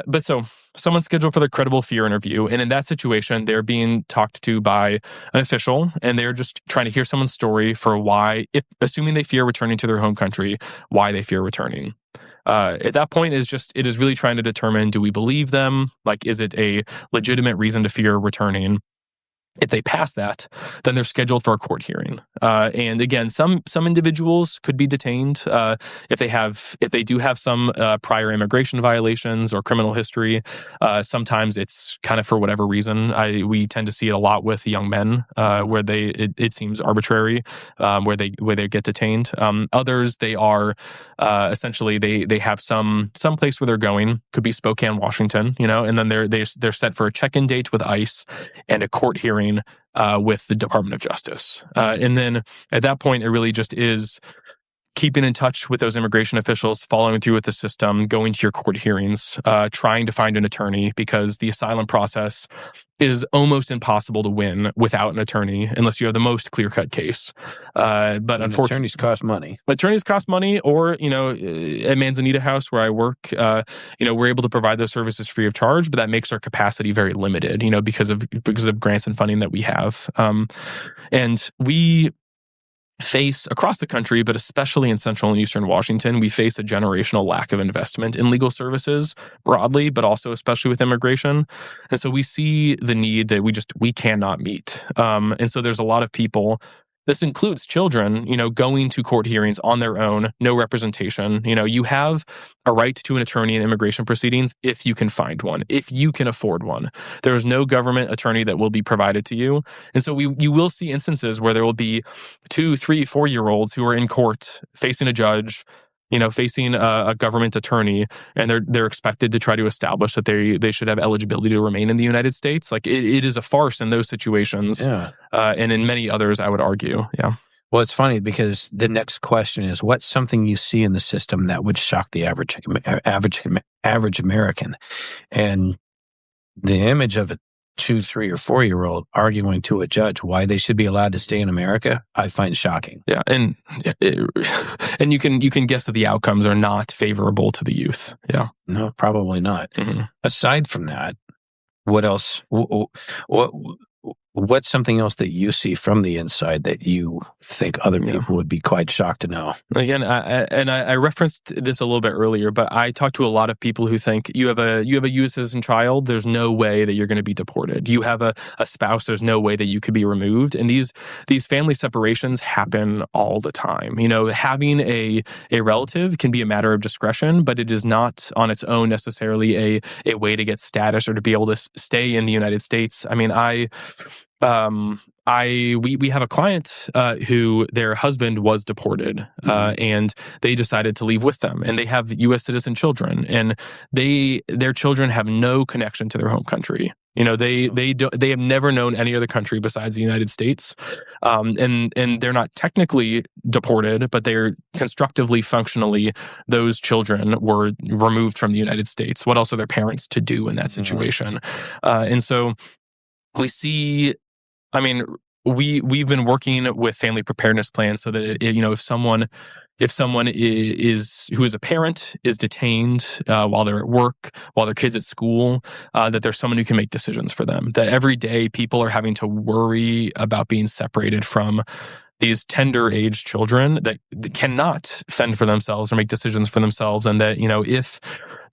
but so someone's scheduled for the credible fear interview. And in that situation, they're being talked to by an official and they're just trying to hear someone's story for why, assuming they fear returning to their home country, why they fear returning. At that point, it is really trying to determine, do we believe them? Like, is it a legitimate reason to fear returning? If they pass that, then they're scheduled for a court hearing. And again, some individuals could be detained if they do have some prior immigration violations or criminal history. Sometimes it's kind of for whatever reason. We tend to see it a lot with young men, where it seems arbitrary, where they get detained. Others, they are essentially they have some place where they're going. Could be Spokane, Washington, and then they're set for a check-in date with ICE and a court hearing with the Department of Justice. And then at that point, it really just is keeping in touch with those immigration officials, following through with the system, going to your court hearings, trying to find an attorney, because the asylum process is almost impossible to win without an attorney unless you have the most clear-cut case. But unfortunately, attorneys cost money. Attorneys cost money, or at Manzanita House where I work, we're able to provide those services free of charge, but that makes our capacity very limited, because of grants and funding that we have. And we face across the country, but especially in Central and Eastern Washington, we face a generational lack of investment in legal services broadly, but also especially with immigration. And so we see the need that we cannot meet. And so there's a lot of people. This includes children, going to court hearings on their own, no representation. You have a right to an attorney in immigration proceedings if you can find one, if you can afford one. There is no government attorney that will be provided to you. And so you will see instances where there will be 2, 3, 4-year-olds who are in court facing a judge, facing a government attorney, and they're expected to try to establish that they should have eligibility to remain in the United States. Like it is a farce in those situations, and in many others, I would argue. Yeah. Well, it's funny because the next question is, what's something you see in the system that would shock the average American? And the image of a 2, 3, or 4-year-old arguing to a judge why they should be allowed to stay in America, I find shocking. Yeah, and you can guess that the outcomes are not favorable to the youth. Yeah, No, probably not. Mm-hmm. Aside from that, what else? What's something else that you see from the inside that you think other people would be quite shocked to know? Again, I referenced this a little bit earlier, but I talk to a lot of people who think you have a U.S. citizen child, there's no way that you're going to be deported. You have a spouse, there's no way that you could be removed. And these family separations happen all the time. Having a relative can be a matter of discretion, but it is not on its own necessarily a way to get status or to be able to stay in the United States. I mean, we have a client who their husband was deported, and they decided to leave with them, and they have U.S. citizen children, and their children have no connection to their home country. They have never known any other country besides the United States, and they're not technically deported, but they're constructively, functionally, those children were removed from the United States. What else are their parents to do in that situation? And so we see. I mean, we've been working with family preparedness plans so that if someone who is a parent is detained while they're at work, while their kids at school, that there's someone who can make decisions for them. That every day people are having to worry about being separated from these tender age children that cannot fend for themselves or make decisions for themselves, and that if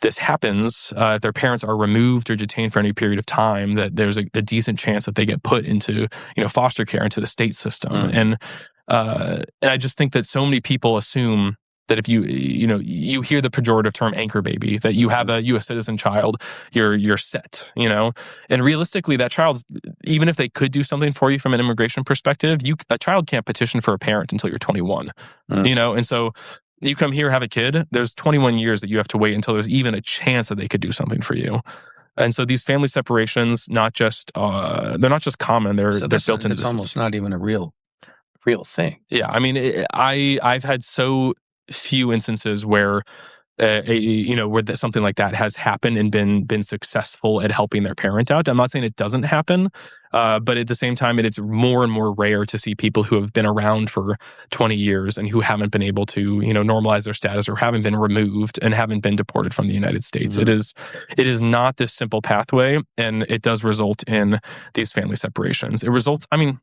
this happens, if their parents are removed or detained for any period of time, that there's a decent chance that they get put into foster care, into the state system. And I just think that so many people assume that if you hear the pejorative term anchor baby, that you have a U.S. citizen child, you're set, and realistically that child, even if they could do something for you from an immigration perspective, a child can't petition for a parent until you're 21, and so you come here, have a kid, there's 21 years that you have to wait until there's even a chance that they could do something for you. And so these family separations, they're not just common, they're built into the system. It's almost not even a real thing. Yeah, I mean, I've had so few instances where something like that has happened and been successful at helping their parent out. I'm not saying it doesn't happen, but at the same time, it's more and more rare to see people who have been around for 20 years and who haven't been able to normalize their status or haven't been removed and haven't been deported from the United States. Mm-hmm. It is not this simple pathway, and it does result in these family separations. It results, I mean,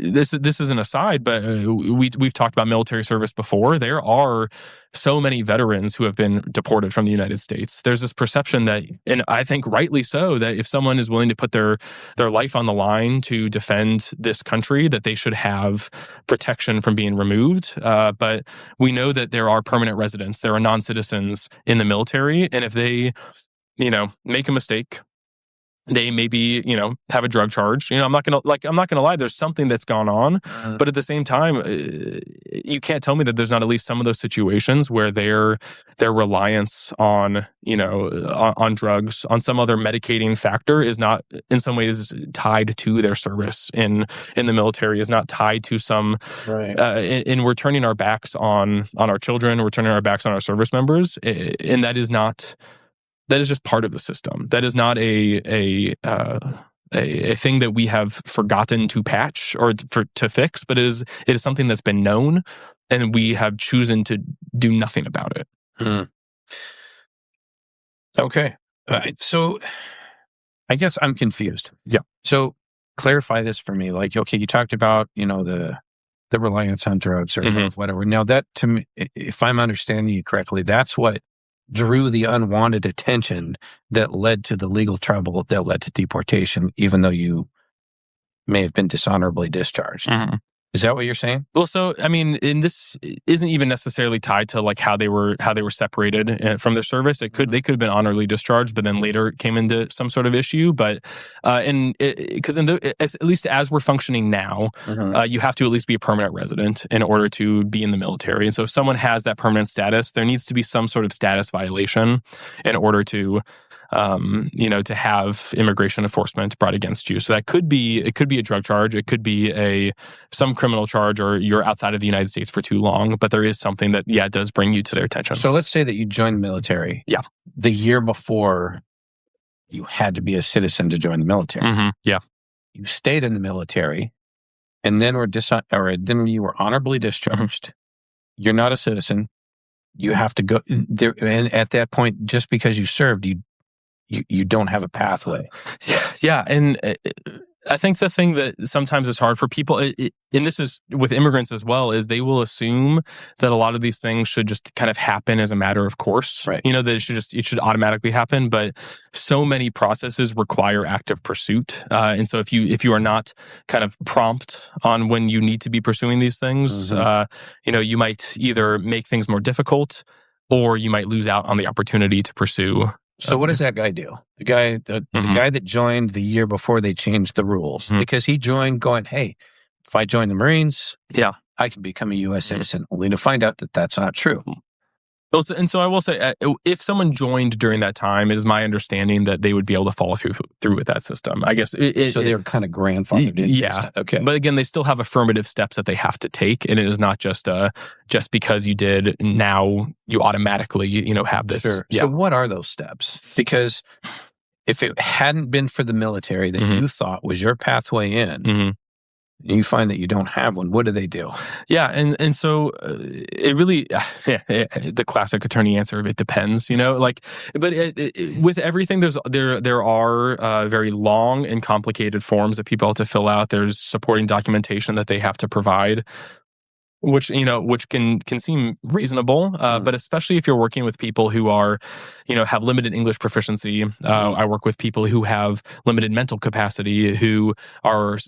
this is an aside, but we've talked about military service before. There are so many veterans who have been deported from the United States. There's this perception that, and I think rightly so, that if someone is willing to put their life on the line to defend this country, that they should have protection from being removed. But we know that there are permanent residents, there are non-citizens in the military, and if they, make a mistake, they maybe, have a drug charge. I'm not gonna lie. There's something that's gone on, but at the same time, you can't tell me that there's not at least some of those situations where their reliance on, on drugs, on some other medicating factor, is not in some ways tied to their service in the military, is not tied to some. Right. And we're turning our backs on our children. We're turning our backs on our service members, and that is not. That is just part of the system. That is not a thing that we have forgotten to patch or to fix, but it is something that's been known, and we have chosen to do nothing about it. Okay. So I guess I'm confused. Yeah. So clarify this for me. Like, okay, you talked about, the reliance on drugs or whatever. Now that, to me, if I'm understanding you correctly, that's what drew the unwanted attention that led to the legal trouble that led to deportation, even though you may have been dishonorably discharged. Mm-hmm. Is that what you're saying? Well, so I mean, and this isn't even necessarily tied to like how they were separated from their service. They could have been honorably discharged, but then later it came into some sort of issue. But because at least as we're functioning now, you have to at least be a permanent resident in order to be in the military. And so if someone has that permanent status, there needs to be some sort of status violation in order to to have immigration enforcement brought against you. So it could be a drug charge, it could be some criminal charge, or you're outside of the United States for too long. But there is something that does bring you to their attention. So let's say that you joined the military. Yeah. The year before, you had to be a citizen to join the military. Mm-hmm. Yeah. You stayed in the military, and then then you were honorably discharged. Mm-hmm. You're not a citizen. You have to go there, and at that point, just because you served, you don't have a pathway. Yeah, and I think the thing that sometimes is hard for people, and this is with immigrants as well, is they will assume that a lot of these things should just kind of happen as a matter of course. Right. That it should automatically happen. But so many processes require active pursuit, and so if you are not kind of prompt on when you need to be pursuing these things, mm-hmm. You might either make things more difficult, or you might lose out on the opportunity to pursue. So what does that guy do? The guy that joined the year before they changed the rules, mm-hmm. because he joined going, hey, if I join the Marines, I can become a U.S. citizen, only to find out that that's not true. And so I will say, if someone joined during that time, it is my understanding that they would be able to follow through with that system. I guess. So they're kind of grandfathered in. Yeah. Okay. But again, they still have affirmative steps that they have to take. And it is not just because you did, now you automatically, have this. Sure. Yeah. So what are those steps? Because if it hadn't been for the military that mm-hmm. you thought was your pathway in, mm-hmm. you find that you don't have one, what do they do? Yeah, and so it really, the classic attorney answer of it depends, but with everything, there are very long and complicated forms that people have to fill out. There's supporting documentation that they have to provide, which can seem reasonable, but especially if you're working with people who are, have limited English proficiency. I work with people who have limited mental capacity, who are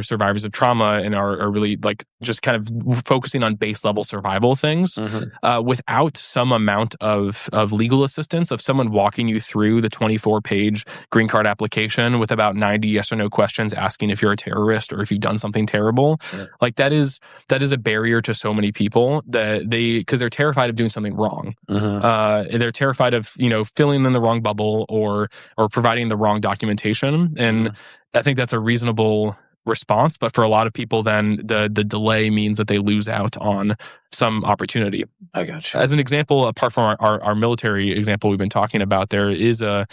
survivors of trauma and are really just kind of focusing on base level survival things. Mm-hmm. Without some amount of legal assistance, of someone walking you through the 24-page green card application with about 90 yes or no questions asking if you're a terrorist or if you've done something terrible, sure. That is a barrier to so many people because they're terrified of doing something wrong. Mm-hmm. They're terrified of filling in the wrong bubble or providing the wrong documentation, and mm-hmm. I think that's a reasonable response. But for a lot of people, then the delay means that they lose out on some opportunity. I got you. As an example, apart from our military example we've been talking about, there is a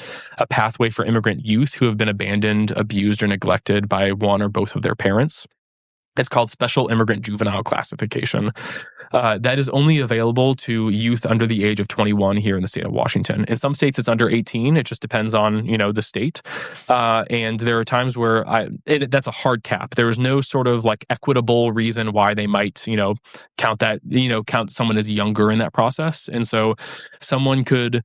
pathway for immigrant youth who have been abandoned, abused, or neglected by one or both of their parents. It's called Special Immigrant Juvenile Classification. That is only available to youth under the age of 21 here in the state of Washington. In some states, it's under 18. It just depends on, the state. And there are times where that's a hard cap. There is no sort of equitable reason why they might, count someone as younger in that process. And so someone could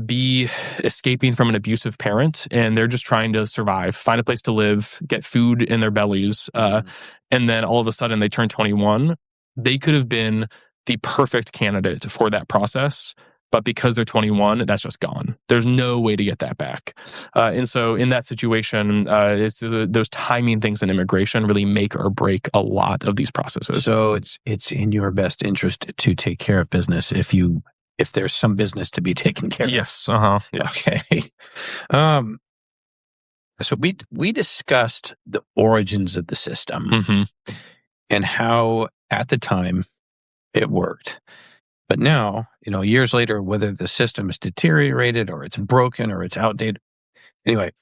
be escaping from an abusive parent, and they're just trying to survive, find a place to live, get food in their bellies, and then all of a sudden they turn 21. They could have been the perfect candidate for that process, but because they're 21, that's just gone. There's no way to get that back. And so in that situation, it's those timing things in immigration really make or break a lot of these processes. So it's in your best interest to take care of business if there's some business to be taken care of. Yes. Yeah. Okay. So we discussed the origins of the system mm-hmm. and how at the time it worked. But now, years later, whether the system is deteriorated or it's broken or it's outdated. Anyway,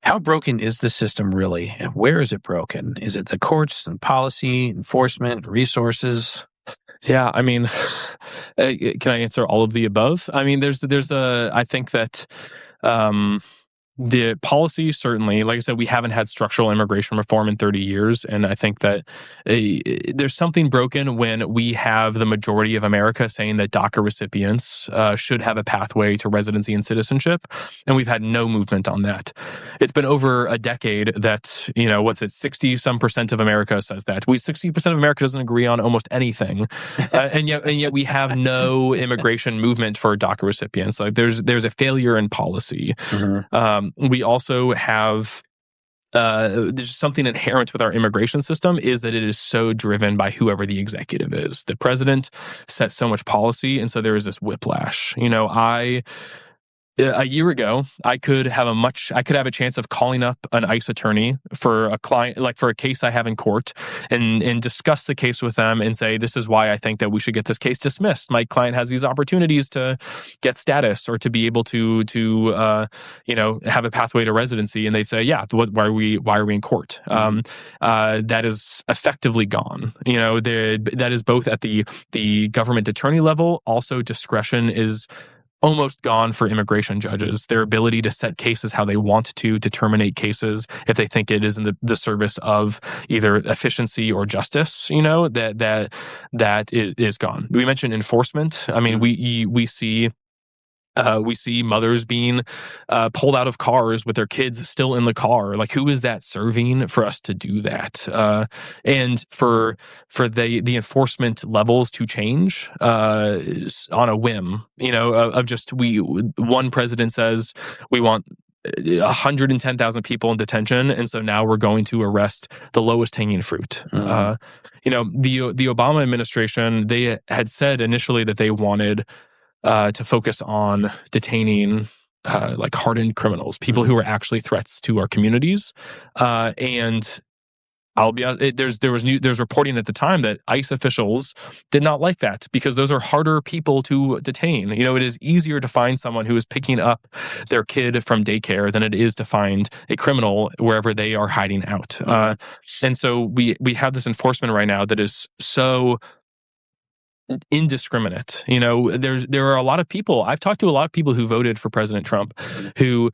how broken is the system really? And where is it broken? Is it the courts and policy, enforcement, resources? Yeah, I mean, can I answer all of the above? I mean, I think that the policy, certainly, like I said, we haven't had structural immigration reform in 30 years. And I think that there's something broken when we have the majority of America saying that DACA recipients should have a pathway to residency and citizenship. And we've had no movement on that. It's been over a decade that, 60-some% of America says that. 60% of America doesn't agree on almost anything. And yet we have no immigration movement for DACA recipients. There's a failure in policy. Mm-hmm. We also have there's something inherent with our immigration system is that it is so driven by whoever the executive is. The president sets so much policy, and so there is this whiplash. a year ago, I could have a chance of calling up an ICE attorney for a client, like for a case I have in court, and discuss the case with them and say, this is why I think that we should get this case dismissed. My client has these opportunities to get status or to be able to have a pathway to residency. And they say, yeah, why are we in court? That is effectively gone. That is both at the government attorney level. Also, discretion is almost gone for immigration judges. Their ability to set cases how they want to terminate cases if they think it is in the service of either efficiency or justice, that is gone. We mentioned enforcement. I mean, we see mothers being pulled out of cars with their kids still in the car. Like, who is that serving for us to do that? And for the enforcement levels to change on a whim, of just one president says we want 110,000 people in detention, and so now we're going to arrest the lowest hanging fruit. The Obama administration, they had said initially that they wanted to focus on detaining like hardened criminals, people who are actually threats to our communities. And I'll be honest, there's reporting at the time that ICE officials did not like that because those are harder people to detain. It is easier to find someone who is picking up their kid from daycare than it is to find a criminal wherever they are hiding out. And so we have this enforcement right now that is so indiscriminate. There are a lot of people, I've talked to a lot of people who voted for President Trump who,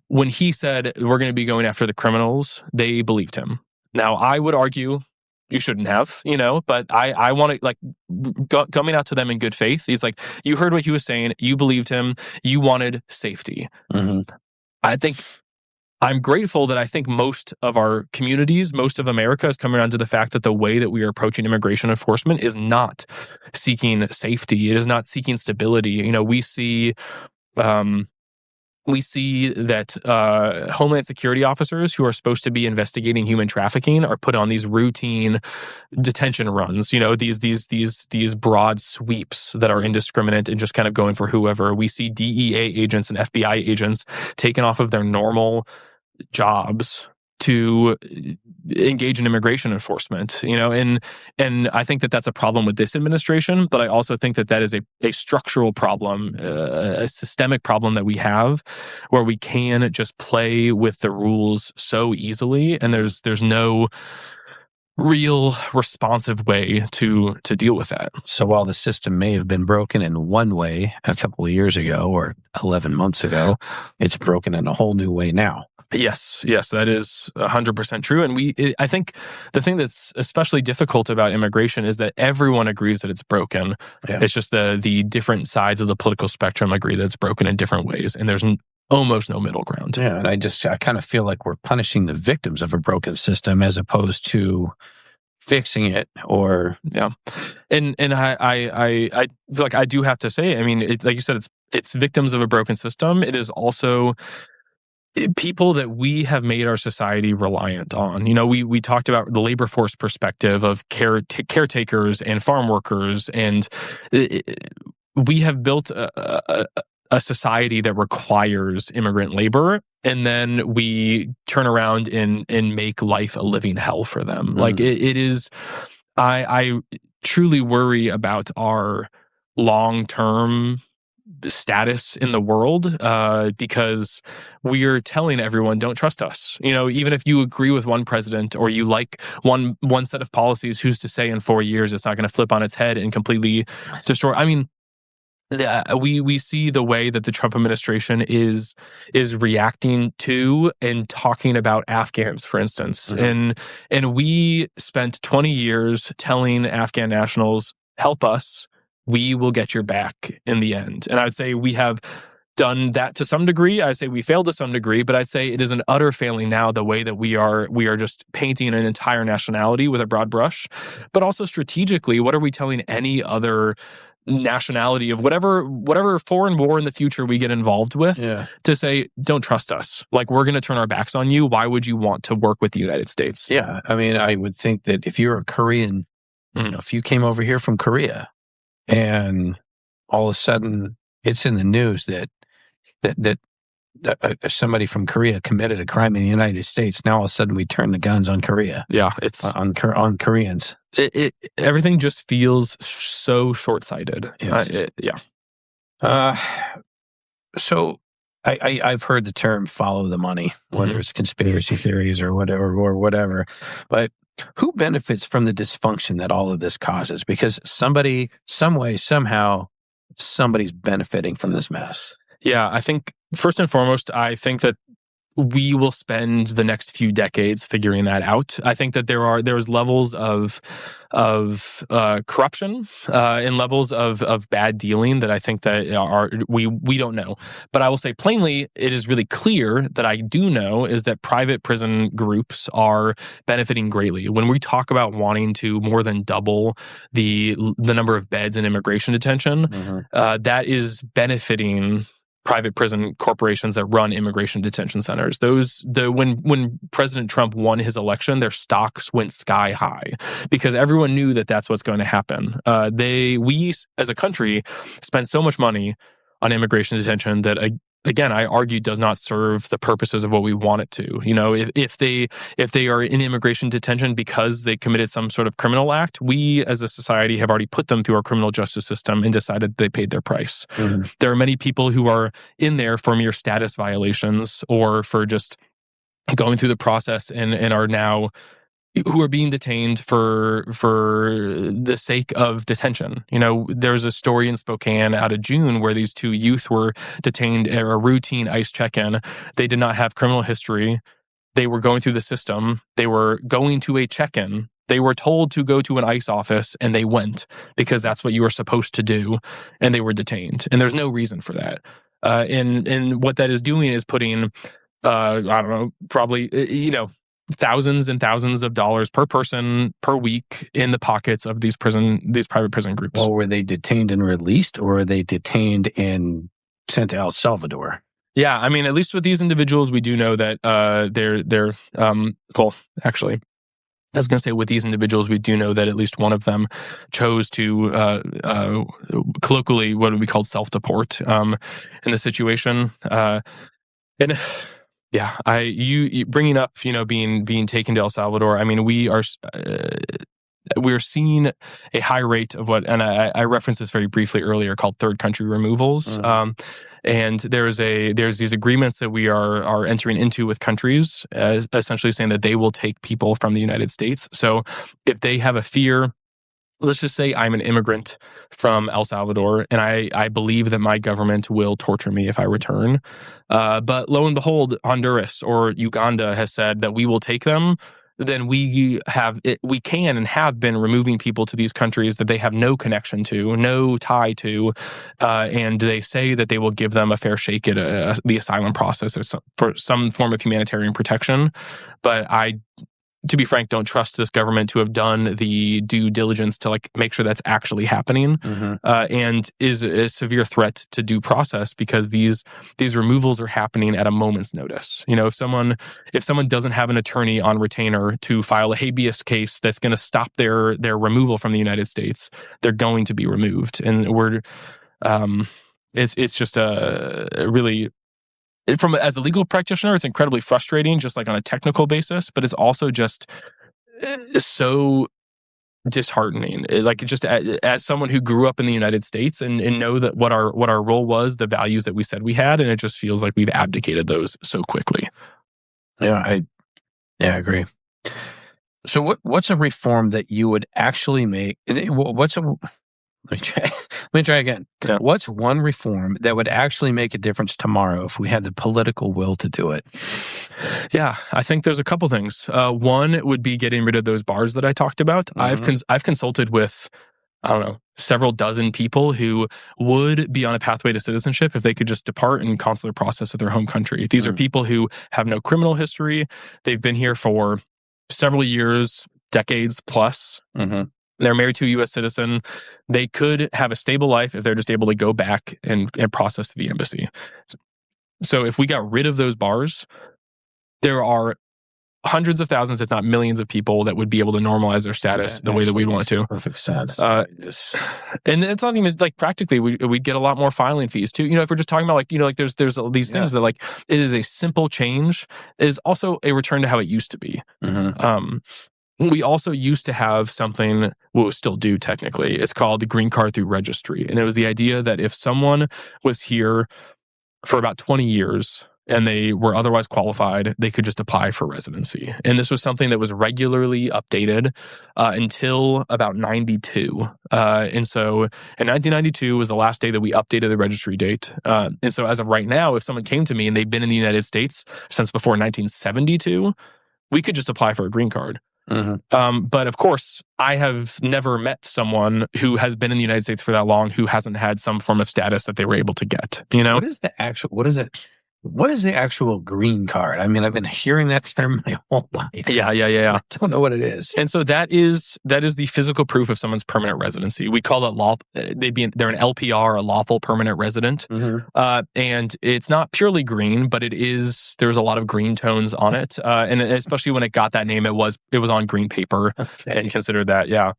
when he said we're going to be going after the criminals, they believed him. Now, I would argue you shouldn't have, but I want to coming out to them in good faith. He's like, you heard what he was saying, you believed him, you wanted safety. I think I'm grateful that I think most of our communities, most of America is coming around to the fact that the way that we are approaching immigration enforcement is not seeking safety. It is not seeking stability. We see that Homeland Security officers who are supposed to be investigating human trafficking are put on these routine detention runs. These broad sweeps that are indiscriminate and just kind of going for whoever. We see DEA agents and FBI agents taken off of their normal jobs to engage in immigration enforcement, and I think that that's a problem with this administration, but I also think that is a structural problem, a systemic problem that we have, where we can just play with the rules so easily, and there's no real responsive way to deal with that. So while the system may have been broken in one way a couple of years ago or 11 months ago, it's broken in a whole new way now. Yes, that is 100% true. And I think the thing that's especially difficult about immigration is that everyone agrees that it's broken. Yeah. It's just the different sides of the political spectrum agree that it's broken in different ways, and there's almost no middle ground. Yeah, and I kind of feel like we're punishing the victims of a broken system as opposed to fixing it. Or and I feel like I do have to say, I mean, like you said, it's victims of a broken system. It is also people that we have made our society reliant on. We talked about the labor force perspective of caretakers and farm workers, and we have built a society that requires immigrant labor, and then we turn around and make life a living hell for them. Like it is, I truly worry about our long-term status in the world because we are telling everyone, don't trust us. Even if you agree with one president or you like one set of policies, who's to say in 4 years it's not going to flip on its head and completely destroy? I mean, we see the way that the Trump administration is reacting to and talking about Afghans, for instance. And we spent 20 years telling Afghan nationals, help us, we will get your back in the end. And I would say we have done that to some degree. I'd say we failed to some degree, but I'd say it is an utter failing now, the way that we are just painting an entire nationality with a broad brush. But also strategically, what are we telling any other nationality of whatever foreign war in the future we get involved with to say, don't trust us? Like, we're going to turn our backs on you. Why would you want to work with the United States? Yeah. I mean, I would think that if you're a Korean, if you came over here from Korea and all of a sudden it's in the news that that somebody from Korea committed a crime in the United States. Now all of a sudden we turn the guns on Korea. Yeah, it's on Koreans. Everything just feels so short-sighted. Yes. So I've heard the term "follow the money," whether it's conspiracy theories or whatever. But who benefits from the dysfunction that all of this causes? Because somebody, some way, somehow, somebody's benefiting from this mess. Yeah, I think first and foremost, I think that we will spend the next few decades figuring that out. I think that there's levels of corruption and levels of bad dealing that I think that we don't know. But I will say plainly, it is really clear that I do know is that private prison groups are benefiting greatly. When we talk about wanting to more than double the number of beds in immigration detention, that is benefiting private prison corporations that run immigration detention centers. When President Trump won his election, their stocks went sky high because everyone knew that that's what's going to happen. We as a country spend so much money on immigration detention that again, I argue does not serve the purposes of what we want it to. You know, if they are in immigration detention because they committed some sort of criminal act, we as a society have already put them through our criminal justice system and decided they paid their price. There are many people who are in there for mere status violations or for just going through the process and are now who are being detained for the sake of detention. You know, there's a story in Spokane out of June where these two youth were detained at a routine ICE check-in. They did not have criminal history. They were going through the system. They were going to a check-in. They were told to go to an ICE office, and they went because that's what you were supposed to do, and they were detained. And there's no reason for that. And what that is doing is putting, I don't know, probably, thousands and thousands of dollars per person per week in the pockets of these private prison groups. Well, were they detained and released, or were they detained and sent to El Salvador? Yeah, I mean, at least with these individuals, we do know that actually, I was going to say with these individuals, we do know that at least one of them chose to colloquially what would be called self-deport in the situation. And yeah, you bringing up, being taken to El Salvador. I mean, we're seeing a high rate of what, and I referenced this very briefly earlier, called third country removals. And there's these agreements that we are entering into with countries, essentially saying that they will take people from the United States. So if they have a fear, let's just say I'm an immigrant from El Salvador, and I believe that my government will torture me if I return. But lo and behold, Honduras or Uganda has said that we will take them. Then we can and have been removing people to these countries that they have no connection to, no tie to, and they say that they will give them a fair shake at the asylum process or for some form of humanitarian protection. But to be frank, don't trust this government to have done the due diligence to make sure that's actually happening, and is a severe threat to due process because these removals are happening at a moment's notice. If someone doesn't have an attorney on retainer to file a habeas case that's going to stop their removal from the United States, they're going to be removed, and it's just a really. As a legal practitioner, it's incredibly frustrating, just on a technical basis, but it's also just so disheartening. Just as someone who grew up in the United States and know that what our role was, the values that we said we had, and it just feels like we've abdicated those so quickly. Yeah, I agree. So what's a reform that you would actually make? Let me try again. Yeah. What's one reform that would actually make a difference tomorrow if we had the political will to do it? Yeah, I think there's a couple things. One would be getting rid of those bars that I talked about. I've consulted with, I don't know, several dozen people who would be on a pathway to citizenship if they could just depart and consular process of their home country. These are people who have no criminal history. They've been here for several years, decades plus. They're married to a U.S. citizen. They could have a stable life if they're just able to go back and process to the embassy. So if we got rid of those bars, there are hundreds of thousands, if not millions of people that would be able to normalize their status the way that we want to. Perfect sense. And it's not even like practically, we'd get a lot more filing fees too. If we're just talking about like there's these things that like it is a simple change. It is also a return to how it used to be. We also used to have something, we still do technically, it's called the green card through registry. And it was the idea that if someone was here for about 20 years and they were otherwise qualified, they could just apply for residency. And this was something that was regularly updated until about 92. And so in 1992 was the last day that we updated the registry date. And so as of right now, if someone came to me and they've been in the United States since before 1972, we could just apply for a green card. But of course, I have never met someone who has been in the United States for that long who hasn't had some form of status that they were able to get. What is the actual green card? I mean, I've been hearing that term my whole life. Yeah. I don't know what it is. And so that is the physical proof of someone's permanent residency. We call it they're an LPR, a lawful permanent resident. And it's not purely green, but there's a lot of green tones on it. And especially when it got that name, it was on green paper and considered that. Yeah.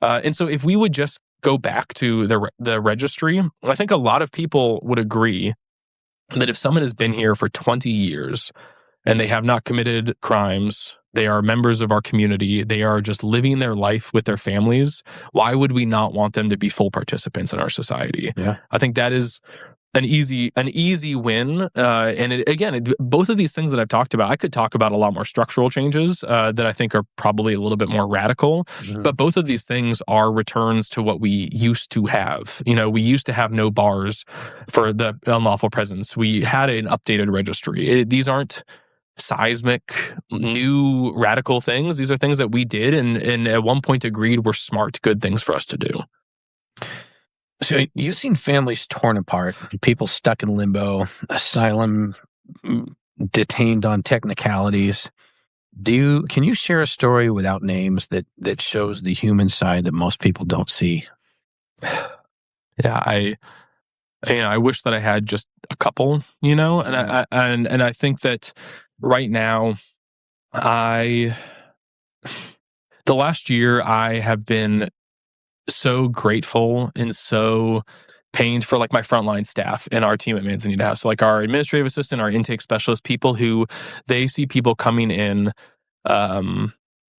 And so if we would just go back to the registry, I think a lot of people would agree that if someone has been here for 20 years and they have not committed crimes, they are members of our community, they are just living their life with their families, why would we not want them to be full participants in our society? Yeah. I think that is an easy win. And both of these things that I've talked about, I could talk about a lot more structural changes that I think are probably a little bit more radical. But both of these things are returns to what we used to have. We used to have no bars for the unlawful presence. We had an updated registry. These aren't seismic, new, radical things. These are things that we did and at one point agreed were smart, good things for us to do. So you've seen families torn apart, people stuck in limbo, asylum, detained on technicalities. Can you share a story without names that shows the human side that most people don't see? Yeah, I wish that I had just a couple, and I think that right now, the last year I have been so grateful and so pained for like my frontline staff and our team at Manzanita House. So like our administrative assistant, our intake specialist, people who they see people coming in and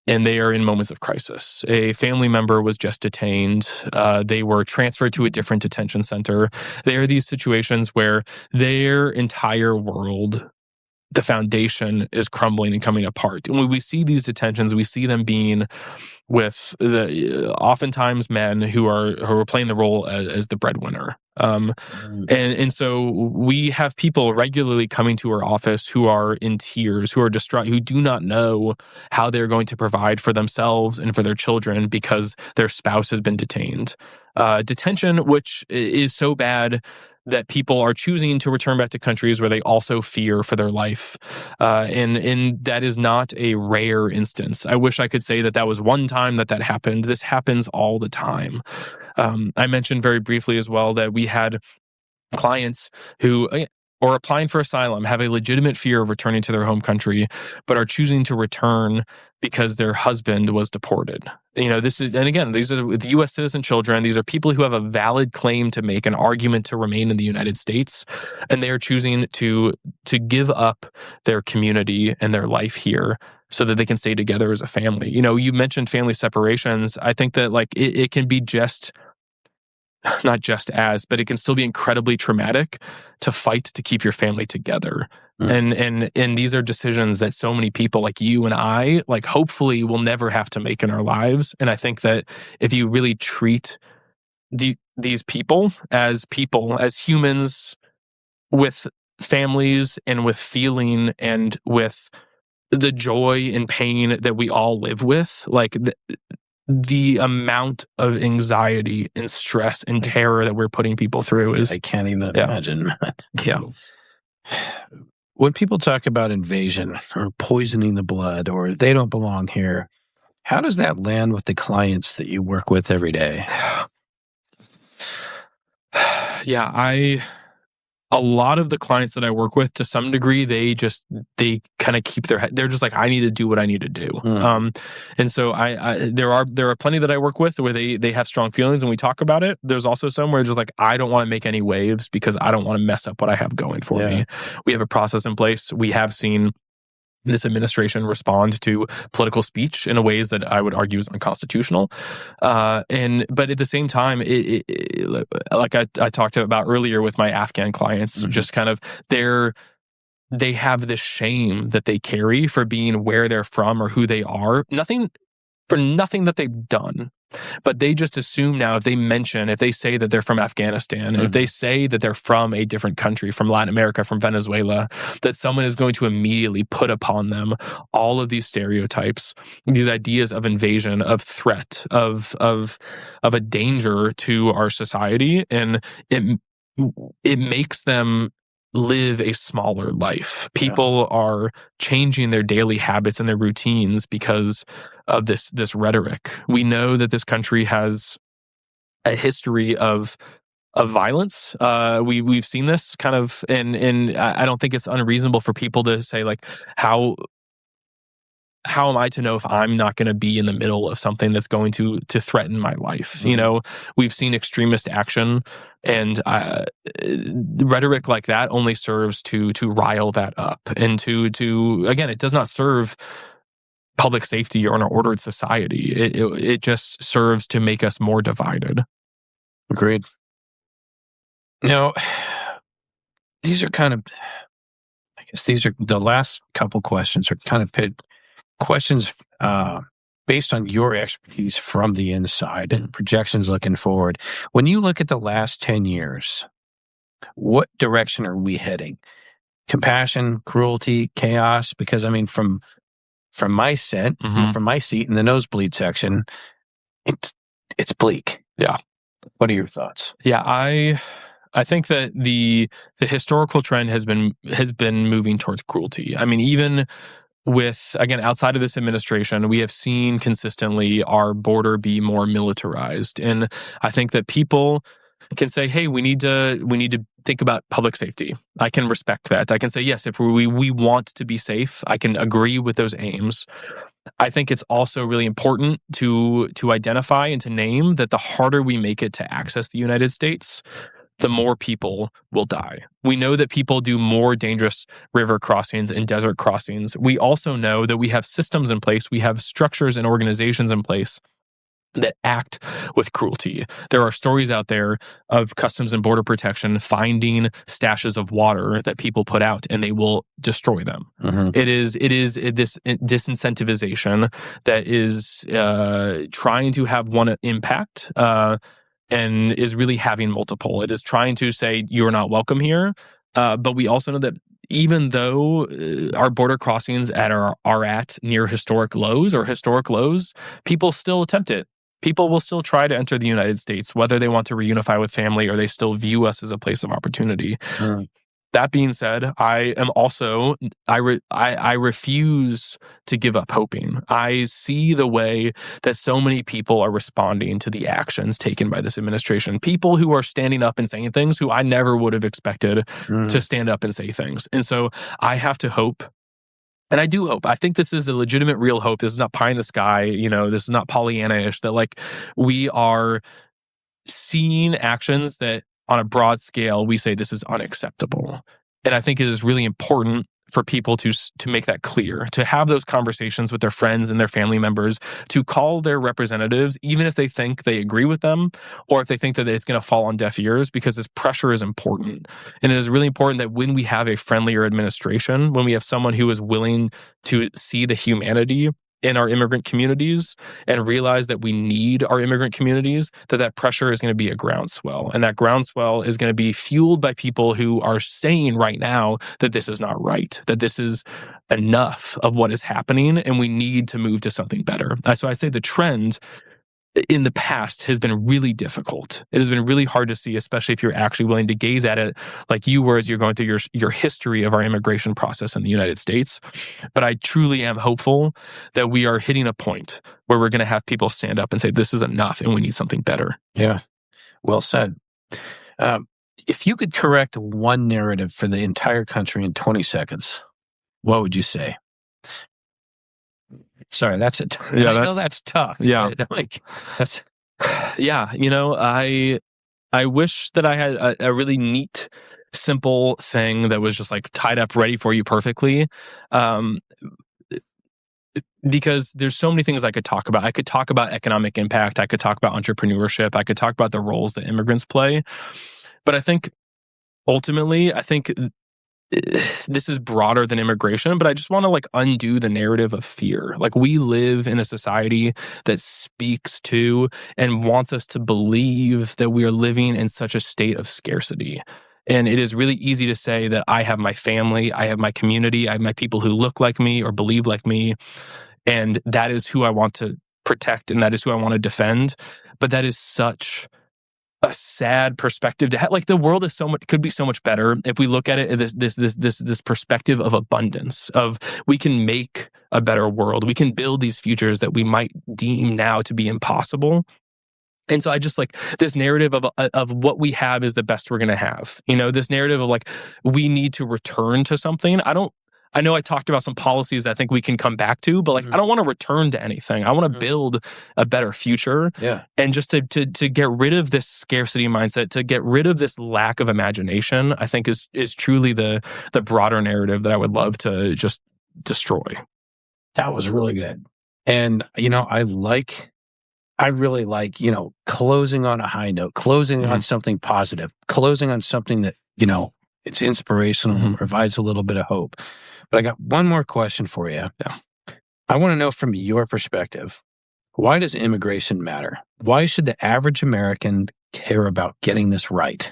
they are in moments of crisis. A family member was just detained. They were transferred to a different detention center. There are these situations where their entire world, the foundation is crumbling and coming apart. And when we see these detentions, we see them being with oftentimes men who are playing the role as the breadwinner. And so we have people regularly coming to our office who are in tears, who are distraught, who do not know how they're going to provide for themselves and for their children because their spouse has been detained. Detention, which is so bad that people are choosing to return back to countries where they also fear for their life. And that is not a rare instance. I wish I could say that was one time that happened. This happens all the time. I mentioned very briefly as well that we had clients who are applying for asylum, have a legitimate fear of returning to their home country, but are choosing to return because their husband was deported. These are the U.S. citizen children. These are people who have a valid claim to make, an argument to remain in the United States, and they are choosing to give up their community and their life here so that they can stay together as a family. You mentioned family separations. I think that it can be not just as, but it can still be incredibly traumatic to fight to keep your family together. And these are decisions that so many people like you and I, hopefully will never have to make in our lives. And I think that if you really treat these people, as humans with families and with feeling and with the joy and pain that we all live with, the amount of anxiety and stress and terror that we're putting people through is... I can't even imagine. Yeah. When people talk about invasion or poisoning the blood or they don't belong here, how does that land with the clients that you work with every day? Yeah, a lot of the clients that I work with, to some degree, they kind of keep their head. They're just like, I need to do what I need to do. And so there are plenty that I work with where they have strong feelings and we talk about it. There's also some where just like, I don't want to make any waves because I don't want to mess up what I have going for me. We have a process in place. We have seen this administration respond to political speech in ways that I would argue is unconstitutional. But at the same time, like I talked about earlier with my Afghan clients, just kind of they have this shame that they carry for being where they're from or who they are. Nothing that they've done. But they just assume now if they say that they're from Afghanistan, and if they say that they're from a different country, from Latin America, from Venezuela, that someone is going to immediately put upon them all of these stereotypes, these ideas of invasion, of threat, of a danger to our society. And it makes them live a smaller life. People are changing their daily habits and their routines because of this rhetoric. We know that this country has a history of violence. We've seen this kind of, and I don't think it's unreasonable for people to say like, how am I to know if I'm not going to be in the middle of something that's going to threaten my life? You know, we've seen extremist action, and rhetoric like that only serves to rile that up, and to again, it does not serve public safety or an ordered society. It just serves to make us more divided. Agreed. Now, these are kind of, I guess these are the last couple questions are kind of questions based on your expertise from the inside and projections looking forward. When you look at the last 10 years, what direction are we heading? Compassion, cruelty, chaos? Because I mean, from my seat in the nosebleed section, it's bleak. Yeah. What are your thoughts? Yeah, I think that the historical trend has been moving towards cruelty. I mean, even with, again, outside of this administration, we have seen consistently our border be more militarized. And I think that people can say, hey, we need to think about public safety. I can respect that. I can say, yes, if we want to be safe, I can agree with those aims. I think it's also really important to identify and to name that the harder we make it to access the United States, the more people will die. We know that people do more dangerous river crossings and desert crossings. We also know that we have systems in place, we have structures and organizations in place that act with cruelty. There are stories out there of Customs and Border Protection finding stashes of water that people put out, and they will destroy them. It is this disincentivization that is trying to have one impact and is really having multiple. It is trying to say, you're not welcome here. But we also know that even though our border crossings are at near historic lows, people still attempt it. People will still try to enter the United States, whether they want to reunify with family or they still view us as a place of opportunity. That being said, I refuse to give up hoping. I see the way that so many people are responding to the actions taken by this administration. People who are standing up and saying things who I never would have expected to stand up and say things. And so I have to hope. And I do hope. I think this is a legitimate, real hope. This is not pie in the sky. You know, this is not Pollyanna-ish. That like we are seeing actions that on a broad scale, we say this is unacceptable. And I think it is really important for people to make that clear, to have those conversations with their friends and their family members, to call their representatives, even if they think they agree with them, or if they think that it's going to fall on deaf ears, because this pressure is important. And it is really important that when we have a friendlier administration, when we have someone who is willing to see the humanity in our immigrant communities and realize that we need our immigrant communities, that pressure is going to be a groundswell. And that groundswell is going to be fueled by people who are saying right now that this is not right, that this is enough of what is happening and we need to move to something better. So I say the trend in the past has been really difficult. It has been really hard to see, especially if you're actually willing to gaze at it like you were as you're going through your history of our immigration process in the United States. But I truly am hopeful that we are hitting a point where we're going to have people stand up and say, this is enough and we need something better. Yeah, well said. if you could correct one narrative for the entire country in 20 seconds, what would you say? Sorry, that's it. Yeah, I know that's tough. Yeah. That's Yeah, I wish that I had a really neat, simple thing that was just like tied up ready for you perfectly. Because there's so many things I could talk about. I could talk about economic impact. I could talk about entrepreneurship. I could talk about the roles that immigrants play. But I think ultimately, this is broader than immigration, but I just want to undo the narrative of fear. We live in a society that speaks to and wants us to believe that we are living in such a state of scarcity. And it is really easy to say that I have my family, I have my community, I have my people who look like me or believe like me, and that is who I want to protect and that is who I want to defend. But that is such a sad perspective to have. The world is could be so much better if we look at it this perspective of abundance, of we can make a better world. We can build these futures that we might deem now to be impossible. And so I just this narrative of what we have is the best we're going to have. This narrative of we need to return to something. I know I talked about some policies that I think we can come back to, but I don't want to return to anything. I want to build a better future. Yeah. And just to get rid of this scarcity mindset, to get rid of this lack of imagination, I think is truly the broader narrative that I would love to just destroy. That was really good. And, I really like, closing on a high note, closing on something positive, closing on something that, it's inspirational and provides a little bit of hope. But I got one more question for you. Yeah. I want to know from your perspective, why does immigration matter? Why should the average American care about getting this right?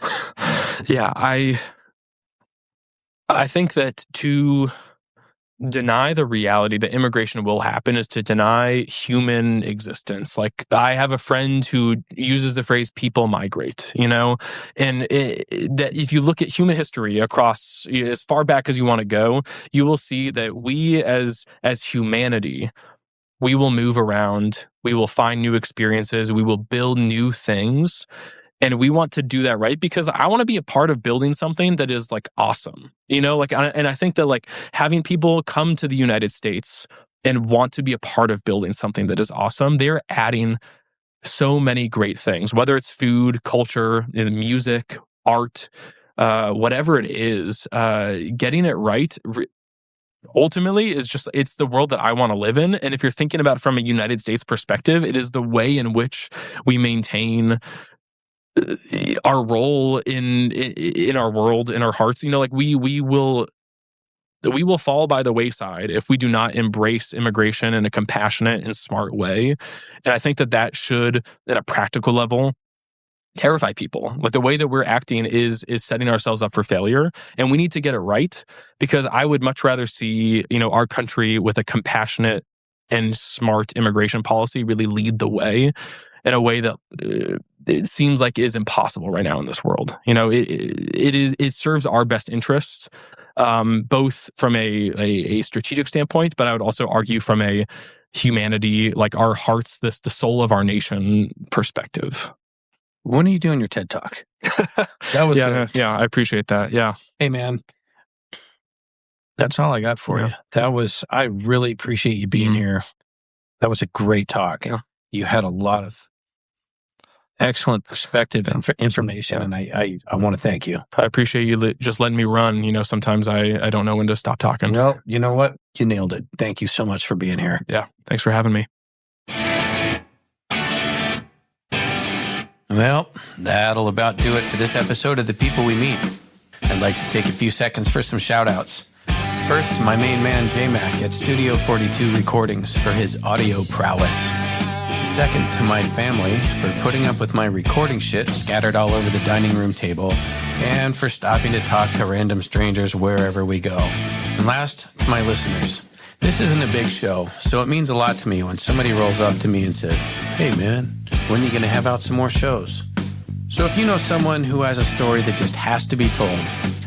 Yeah, I think that to deny the reality that immigration will happen is to deny human existence. I have a friend who uses the phrase "people migrate," and that if you look at human history across as far back as you want to go, you will see that we as humanity, we will move around, we will find new experiences, we will build new things. And we want to do that right because I want to be a part of building something that is awesome, and I think that having people come to the United States and want to be a part of building something that is awesome, they're adding so many great things, whether it's food, culture, music, art, whatever it is, getting it right. Ultimately it's the world that I want to live in. And if you're thinking about it from a United States perspective, it is the way in which we maintain our role in our world, in our hearts. We will fall by the wayside if we do not embrace immigration in a compassionate and smart way. And I think that should, at a practical level, terrify people. The way that we're acting is setting ourselves up for failure, and we need to get it right, because I would much rather see our country with a compassionate and smart immigration policy really lead the way in a way that it seems like is impossible right now in this world. It serves our best interests, both from a strategic standpoint, but I would also argue from a humanity, our hearts, the soul of our nation perspective. When are you doing your TED Talk? That was good. Yeah, I appreciate that. Yeah. Hey, man. That's all I got for you. I really appreciate you being here. That was a great talk. Yeah. You had a lot of excellent perspective and information, and I want to thank you. I appreciate you just letting me run. Sometimes I don't know when to stop talking. Well, you know what? You nailed it. Thank you so much for being here. Yeah. Thanks for having me. Well, that'll about do it for this episode of The People We Meet. I'd like to take a few seconds for some shout-outs. First, to my main man, J-Mac at Studio 42 Recordings for his audio prowess. Second, to my family for putting up with my recording shit scattered all over the dining room table, and for stopping to talk to random strangers wherever we go. And last, to my listeners. This isn't a big show, so it means a lot to me when somebody rolls up to me and says, "Hey man, when are you going to have out some more shows?" So if you know someone who has a story that just has to be told,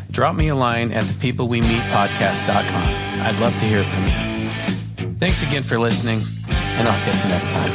drop me a line at thepeoplewemeetpodcast.com. I'd love to hear from you. Thanks again for listening, and I'll catch you next time.